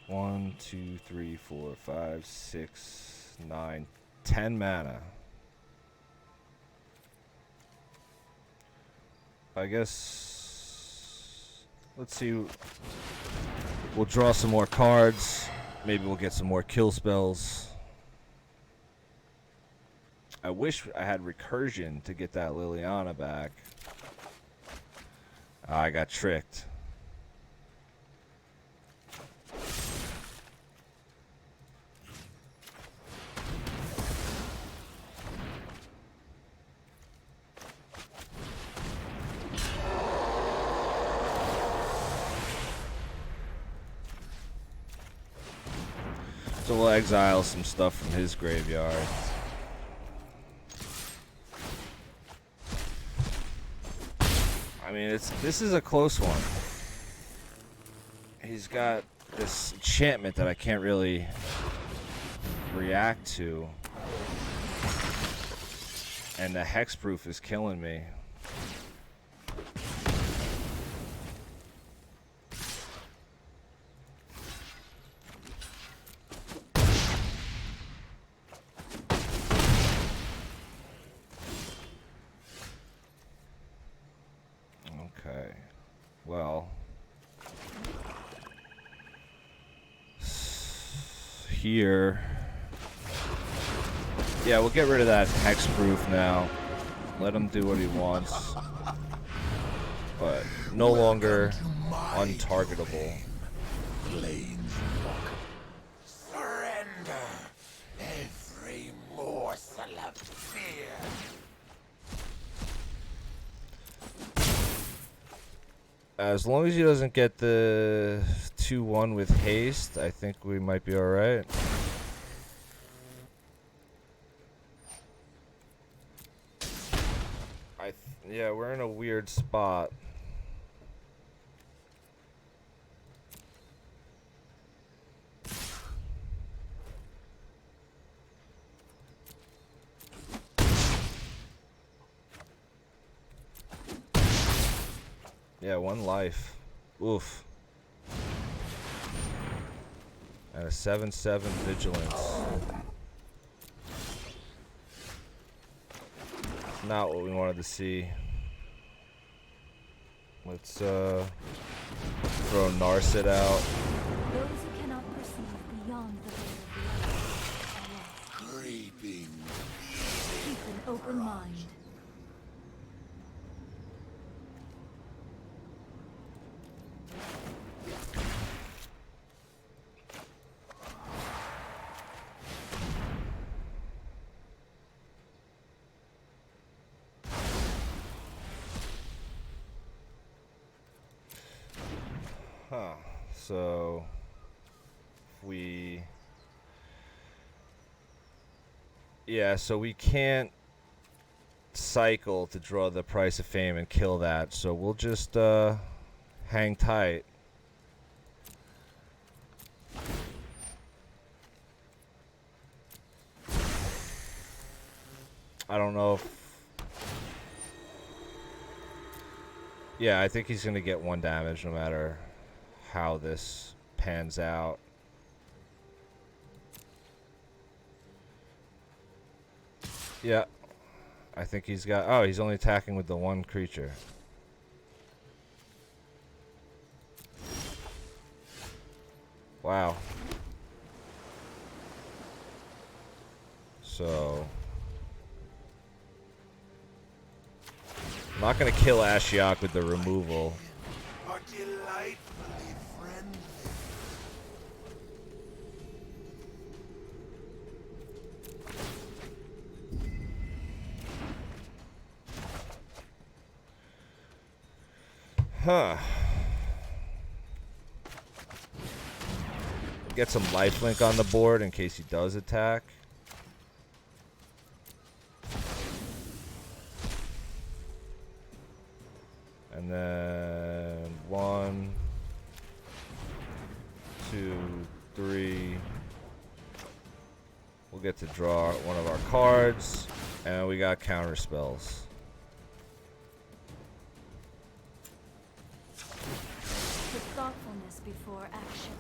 1, 2, 3, 4, 5, 6, 9, 10 mana. I guess, let's see. We'll draw some more cards. Maybe we'll get some more kill spells. I wish I had recursion to get that Liliana back. I got tricked. So we'll exile some stuff from his graveyard. I mean, this is a close one. He's got this enchantment that I can't really react to. And the hexproof is killing me. Okay. Well. Here. Yeah, we'll get rid of that hexproof now. Let him do what he wants. But no longer untargetable. Surrender every morsel of fear. As long as he doesn't get the 2-1 with haste, I think we might be alright. Yeah, we're in a weird spot. Yeah, 1 life. Oof. And a 7/7 vigilance. Not what we wanted to see. Let's throw Narset out. Those who cannot perceive beyond the veil of the earth are lost. Creeping. Keep an open mind. So so we can't cycle to draw the Price of Fame and kill that. So we'll just hang tight. I don't know if... Yeah, I think he's going to get 1 damage no matter how this pans out. Yeah. I think he's got... Oh, he's only attacking with the 1 creature. Wow. So... I'm not going to kill Ashiok with the removal. Are delightfully friendly. Huh. Get some lifelink on the board in case he does attack. And then 1, 2, 3. We'll get to draw one of our cards. And we got counter spells. With thoughtfulness before action.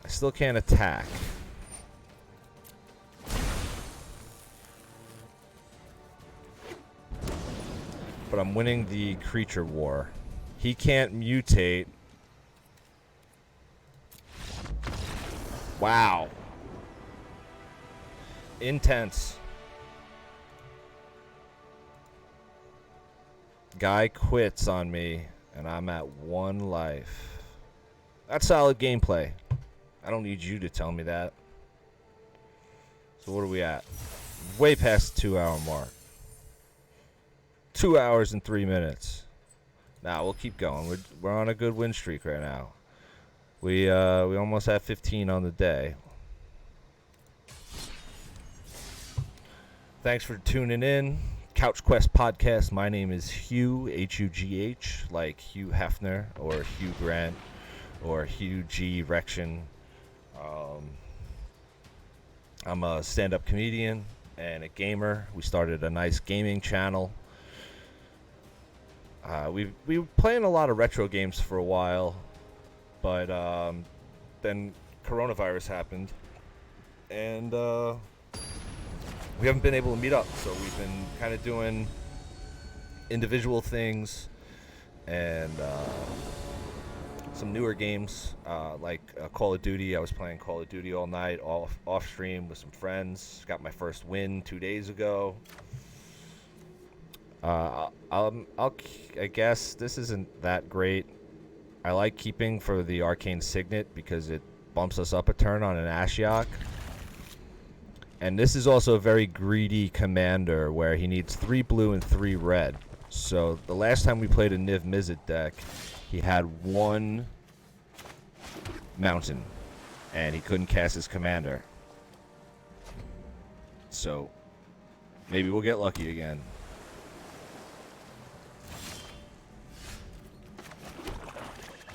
I still can't attack. But I'm winning the creature war. He can't mutate. Wow. Intense. Guy quits on me, and I'm at 1 life. That's solid gameplay. I don't need you to tell me that. So what are we at? Way past the 2-hour mark. 2 hours and 3 minutes. Nah, we'll keep going. We're on a good win streak right now. We almost have 15 on the day. Thanks for tuning in. Couch Quest Podcast. My name is Hugh, H-U-G-H, like Hugh Hefner or Hugh Grant or Hugh G. Rection. I'm a stand-up comedian and a gamer. We started a nice gaming channel. We were playing a lot of retro games for a while, but then coronavirus happened, and we haven't been able to meet up. So we've been kind of doing individual things and some newer games like Call of Duty. I was playing Call of Duty all night, off stream with some friends. Got my first win 2 days ago. I guess this isn't that great. I like keeping for the Arcane Signet because it bumps us up a turn on an Ashiok. And this is also a very greedy commander where he needs 3 blue and 3 red. So the last time we played a Niv Mizzet deck, he had 1 mountain and he couldn't cast his commander. So maybe we'll get lucky again.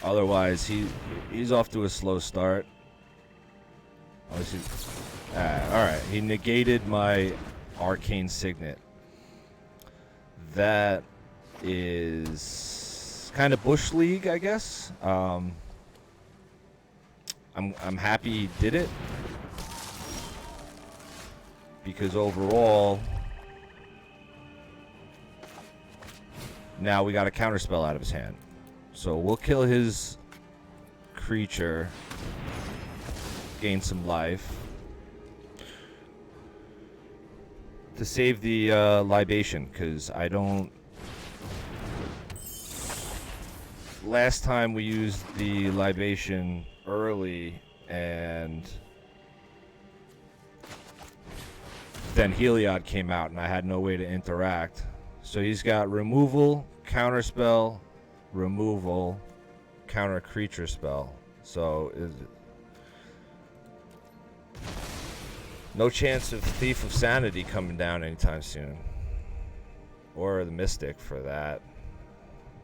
Otherwise, he's off to a slow start. Alright, he negated my Arcane Signet. That is kind of Bush League, I guess. I'm happy he did it. Because overall, now we got a counterspell out of his hand. So we'll kill his creature, gain some life. To save the libation, because I don't... Last time we used the libation early, and then Heliod came out, and I had no way to interact. So he's got removal, counterspell, removal, counter creature spell. So no chance of Thief of Sanity coming down anytime soon. Or the Mystic for that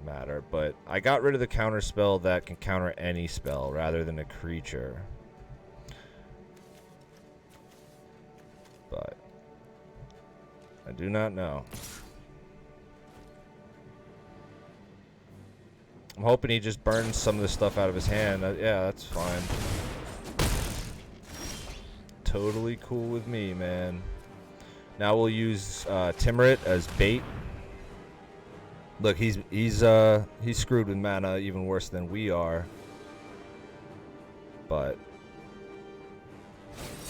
matter. But I got rid of the counterspell that can counter any spell rather than a creature. But I do not know. I'm hoping he just burns some of the stuff out of his hand. Yeah, that's fine. Totally cool with me, man. Now we'll use Timurit as bait. Look, he's screwed with mana even worse than we are. But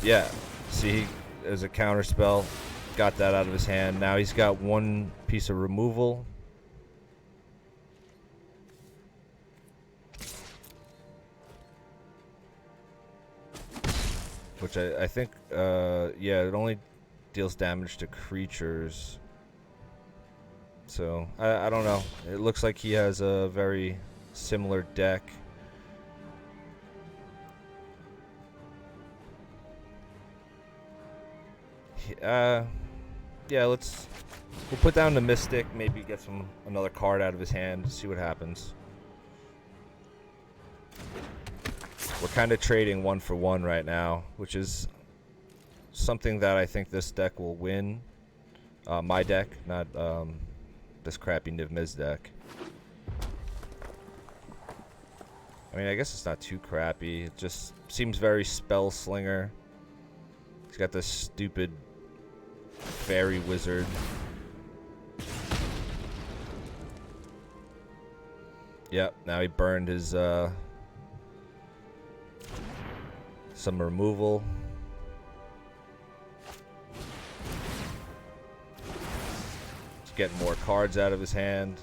yeah, see, there's a counter spell. Got that out of his hand. Now he's got one piece of removal. Which I think, yeah, it only deals damage to creatures. So, I don't know. It looks like he has a very similar deck. Yeah, we'll put down the Mystic, maybe get another card out of his hand, see what happens. We're kind of trading 1 for 1 right now, which is something that I think this deck will win. My deck, not this crappy Niv Miz deck. I mean, I guess it's not too crappy. It just seems very spell slinger. He's got this stupid fairy wizard. Yep, now he burned his some removal. He's getting more cards out of his hand.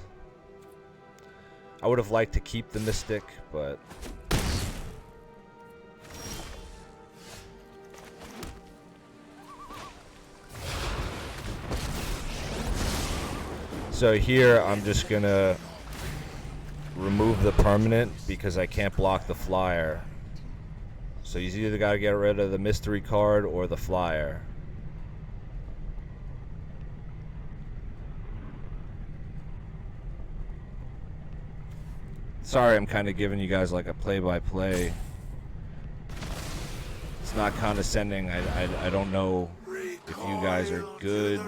I would have liked to keep the Mystic, but so here I'm just gonna remove the permanent because I can't block the flyer. So he's either got to get rid of the mystery card or the flyer. Sorry, I'm kind of giving you guys like a play-by-play. It's not condescending. I don't know if you guys are good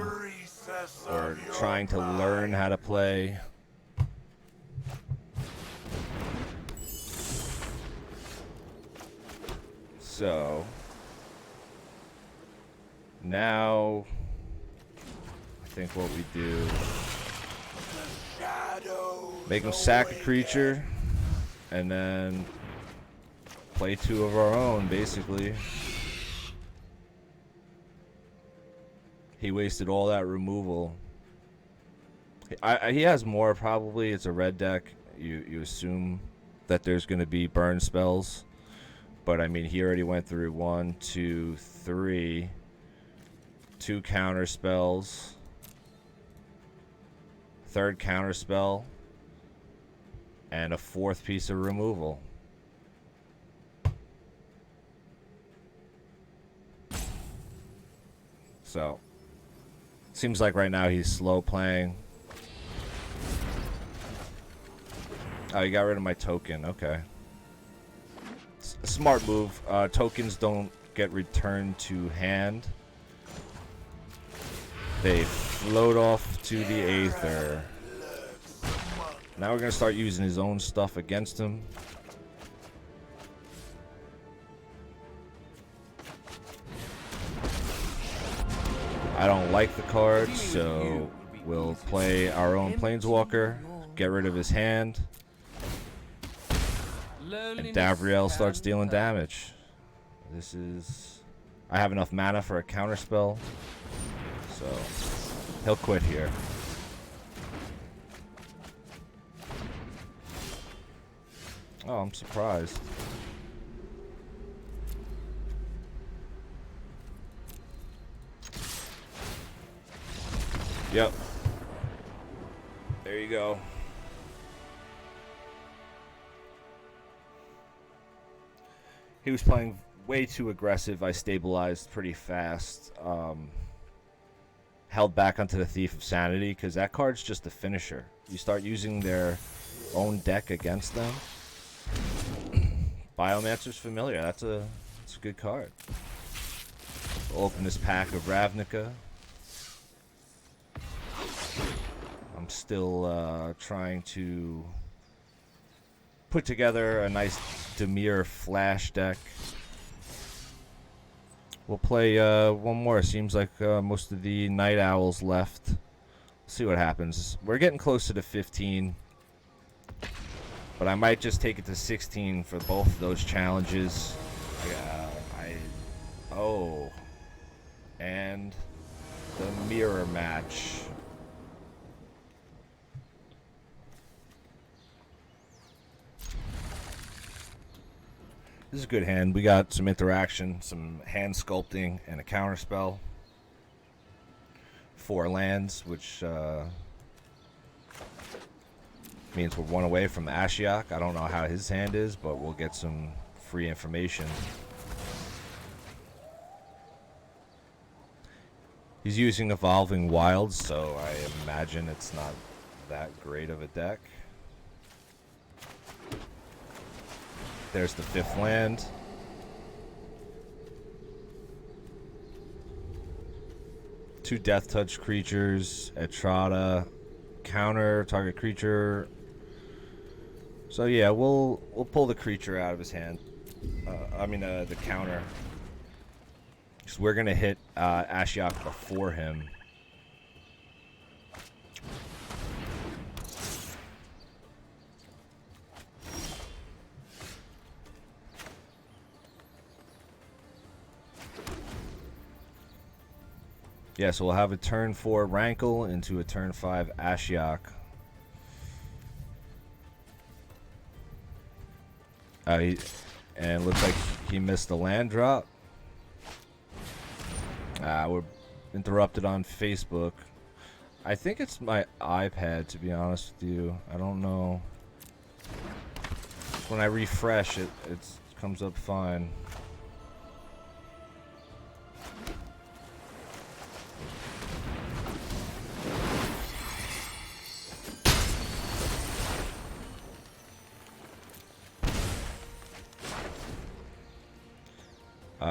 or trying to learn how to play. So now I think what we do, make him sack a creature and then play 2 of our own, basically. He wasted all that removal. He has more, probably. It's a red deck. You assume that there's going to be burn spells. But, I mean, he already went through 1, 2, 3. 2 counter spells. 3rd counter spell. And a 4th piece of removal. So, seems like right now he's slow playing. Oh, he got rid of my token. Okay. A smart move. Tokens don't get returned to hand. They float off to the Aether. Now we're going to start using his own stuff against him. I don't like the card, so we'll play our own Planeswalker, get rid of his hand. And Davriel starts dealing damage. This is... I have enough mana for a counterspell, so he'll quit here. Oh, I'm surprised. Yep. you go. He was playing way too aggressive. I stabilized pretty fast. Held back onto the Thief of Sanity because that card's just a finisher. You start using their own deck against them. Biomancer's Familiar. That's a good card. We'll open this pack of Ravnica. I'm still trying to put together a nice Dimir Flash deck. We'll play one more. Seems like most of the Night Owls left. See what happens. We're getting close to the 15. But I might just take it to 16 for both of those challenges. Oh. And the mirror match. This is a good hand. We got some interaction, some hand sculpting, and a counter spell. 4 lands, which means we're 1 away from Ashiok. I don't know how his hand is, but we'll get some free information. He's using Evolving Wilds, so I imagine it's not that great of a deck. There's the 5th land. Two Death Touch creatures, Etrata, counter, target creature. So yeah, we'll pull the creature out of his hand. The counter. Because we're gonna hit Ashiok before him. Yeah, so we'll have a turn 4 Rankle into a turn 5 Ashiok. And looks like he missed the land drop. We're interrupted on Facebook. I think it's my iPad, to be honest with you. I don't know. When I refresh it, it comes up fine.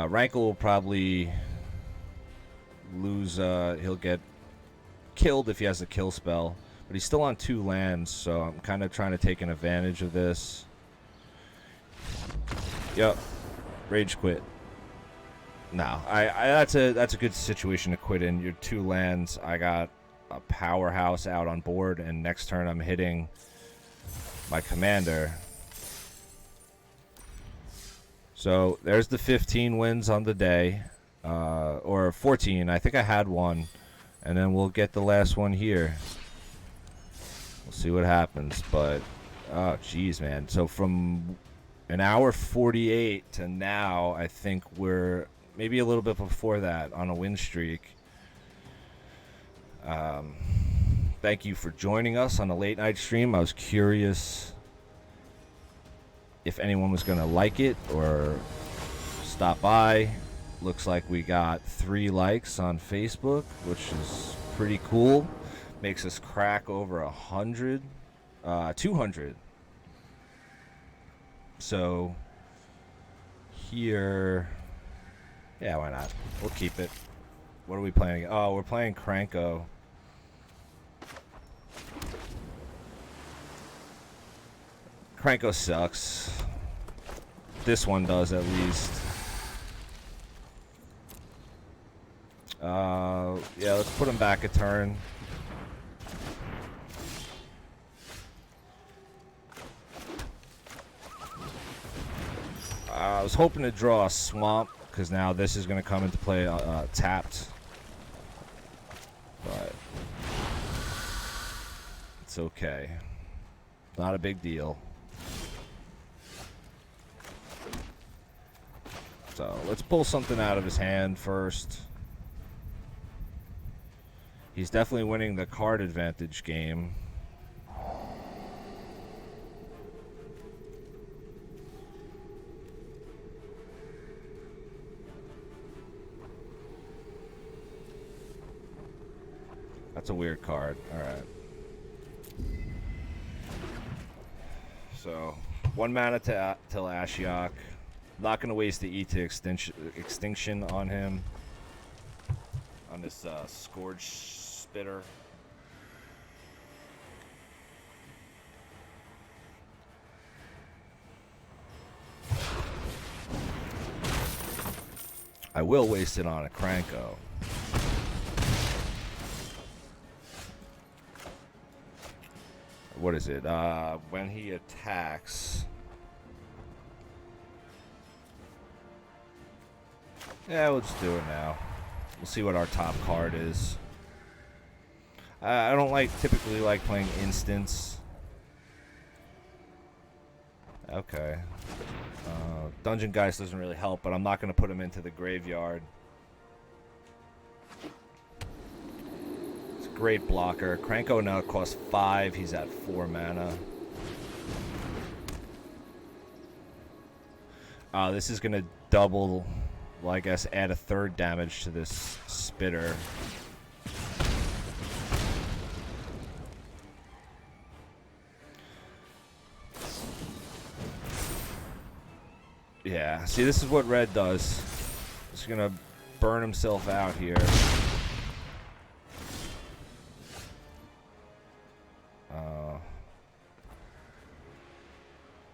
Rankle will probably lose. He'll get killed if he has a kill spell, but he's still on 2 lands, so I'm kind of trying to take an advantage of this. Yep, rage quit. No, that's a good situation to quit in. Your 2 lands. I got a powerhouse out on board, and next turn I'm hitting my commander. So there's the 15 wins on the day, or 14. I think I had one, and then we'll get the last one here. We'll see what happens, but oh geez, man. So from an hour 48 to now, I think we're maybe a little bit before that on a win streak. Thank you for joining us on a late night stream. I was curious if anyone was going to like it or stop by. Looks like we got 3 likes on Facebook, which is pretty cool. Makes us crack over 100, 200. So here, yeah, why not? We'll keep it. What are we playing? Oh, we're playing Kranko. Kranko sucks. This one does, at least. Yeah, let's put him back a turn. I was hoping to draw a swamp, because now this is going to come into play tapped. But it's okay. Not a big deal. So let's pull something out of his hand first. He's definitely winning the card advantage game. That's a weird card. Alright. So, 1 mana to till Ashiok. Not going to waste the E to extinction on him. On this Scourge Spitter. I will waste it on a Kranko. What is it? When he attacks... Yeah, we'll just do it now. We'll see what our top card is. I don't typically like playing instants. Okay. Dungeon Geist doesn't really help, but I'm not going to put him into the graveyard. It's a great blocker. Kranko now costs 5. He's at 4 mana. This is going to double... Well, I guess add a 3rd damage to this Spitter. Yeah, see, this is what red does. He's gonna burn himself out here.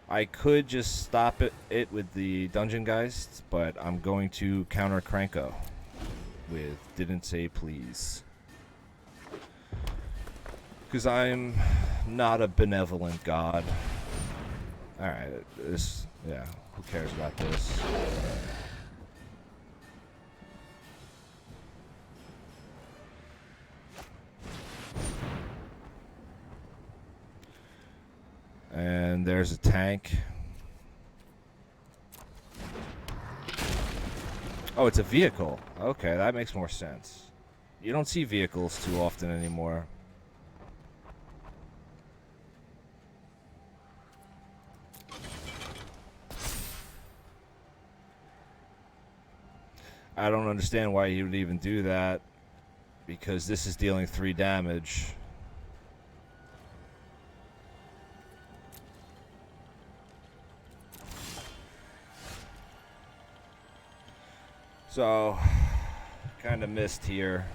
I could just stop it with the Dungeon Geist, but I'm going to counter Kranko with Didn't Say Please. Because I'm not a benevolent god. Alright, yeah, who cares about this? And there's a tank. Oh, it's a vehicle. Okay, that makes more sense. You don't see vehicles too often anymore. I don't understand why he would even do that, because this is dealing 3 damage. So, kind of missed here.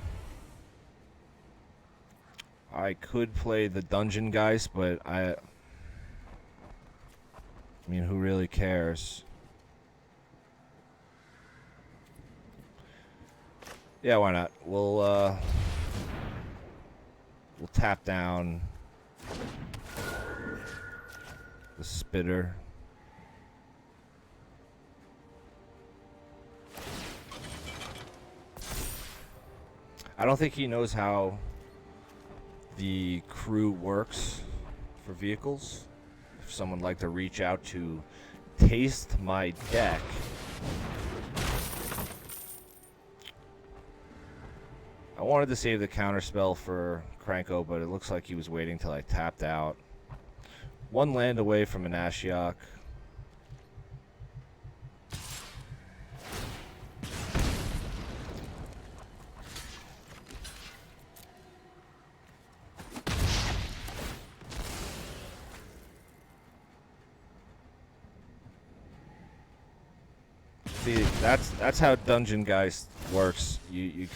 I could play the Dungeon Geist, but I mean, who really cares? Yeah, why not? We'll tap down the Spitter. I don't think he knows how the crew works for vehicles. If someone would like to reach out to taste my deck, I wanted to save the counterspell for Kranko, but it looks like he was waiting till I tapped out. 1 land away from an Ashiok. See, that's how Dungeon Geist works. You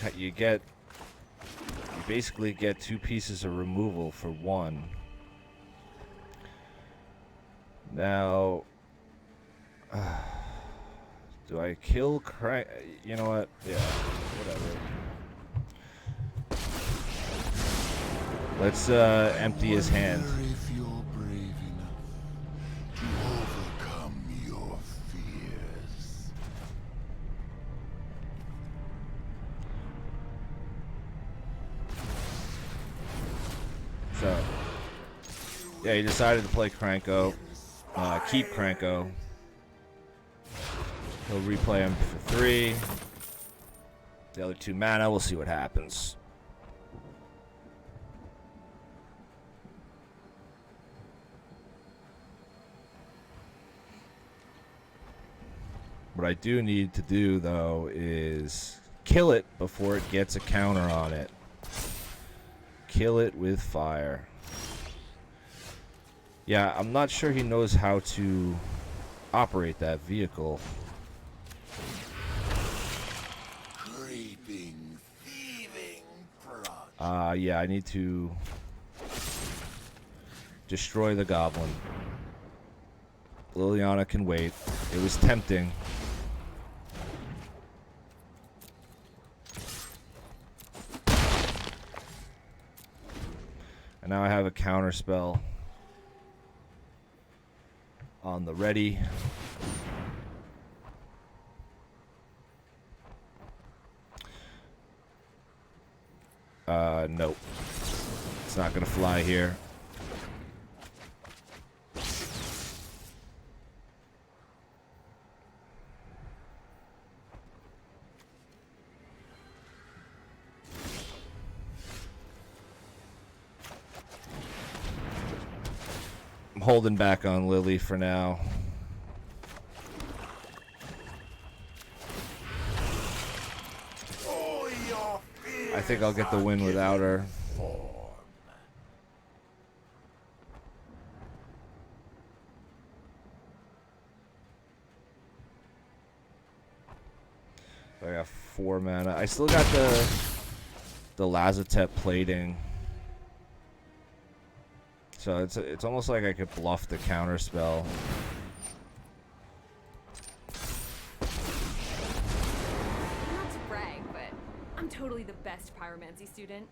basically get 2 pieces of removal for 1. Now, do I kill Crank? You know what? Yeah, whatever. Let's empty his hand. If you're brave enough to overcome your fears. So, yeah, he decided to play Kranko. Keep Kranko. He'll replay him for 3. The other 2 mana, we'll see what happens. What I do need to do, though, is kill it before it gets a counter on it. kill it with fire. Yeah, I'm not sure he knows how to operate that vehicle. Creeping, thieving prod. Yeah, I need to destroy the goblin. Liliana can wait. It was tempting. And now I have a counter spell on the ready. Nope. It's not gonna fly here. I'm holding back on Lily for now. Oh, your I think I'll get the win without her. I got 4 mana. I still got the Lazatep plating. So it's almost like I could bluff the counter spell. Not to brag, but I'm totally the best pyromancy student.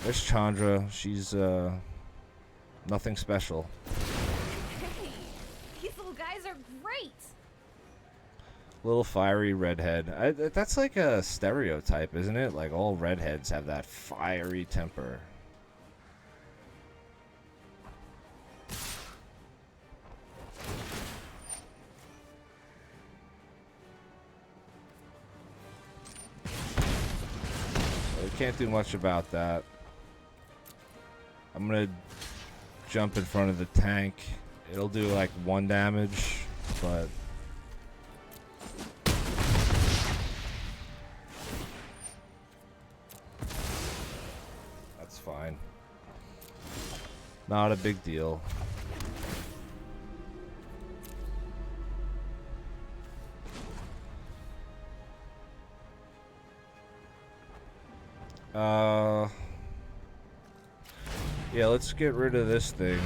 There's Chandra. She's nothing special. Hey, these little guys are great. Little fiery redhead. That's like a stereotype, isn't it? Like all redheads have that fiery temper. Can't do much about that. I'm gonna jump in front of the tank. It'll do like 1 damage, but that's fine. Not a big deal. Yeah, let's get rid of this thing.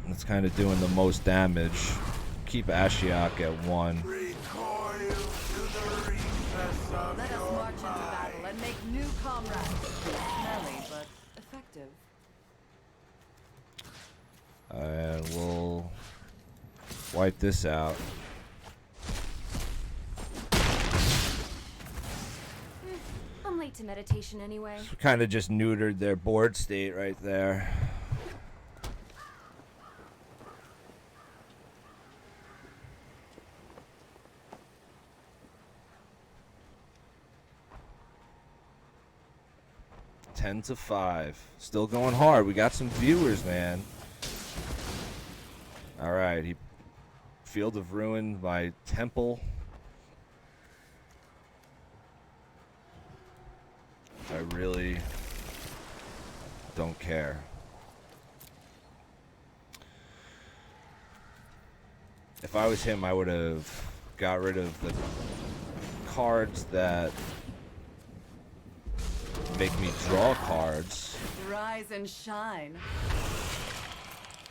It's kind of doing the most damage. Keep Ashiok at 1. recoil to the recess of Let us your march into mind. battle and make new comrades. Smelly, but effective. And we'll wipe this out. I'm late to meditation anyway. Kind of just neutered their board state right there. Ten to 5. Still going hard. We got some viewers, man. All right. He Field of Ruin by Temple. I really don't care. If I was him, I would have got rid of the cards that make me draw cards. Rise and shine.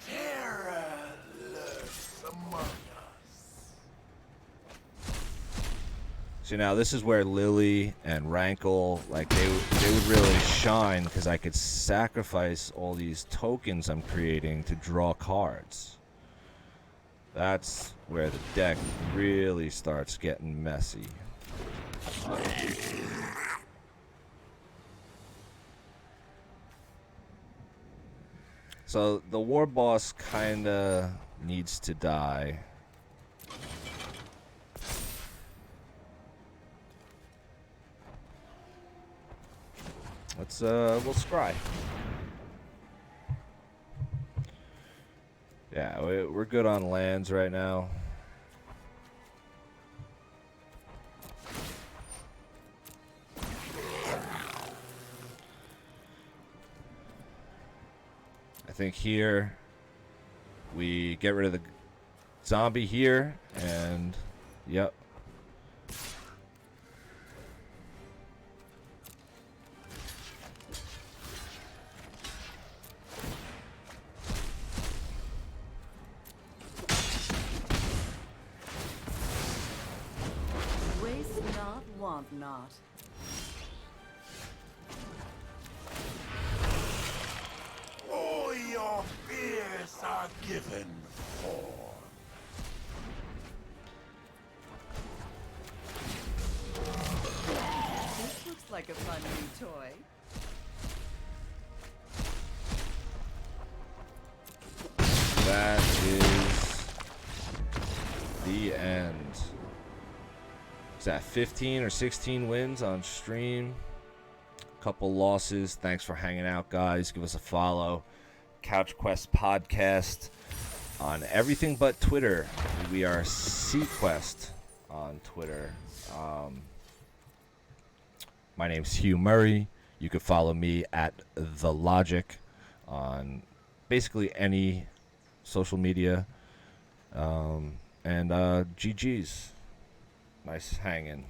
Terror lurks among us. So now this is where Lily and Rankle, like they would really shine because I could sacrifice all these tokens I'm creating to draw cards. That's where the deck really starts getting messy. So the war boss kinda needs to die. We'll scry. Yeah, we're good on lands right now. think here we get rid of the zombie here, and yep. Waste not, want not. All your fears are given for. This looks like a fun new toy. That is the end. Is that 15 or 16 wins on stream? Couple losses. Thanks for hanging out, guys. Give us a follow. Couch Quest Podcast on everything but Twitter. We are Sequest on Twitter. My name's Hugh Murray. You can follow me at The Logic on basically any social media. And GG's. Nice hanging.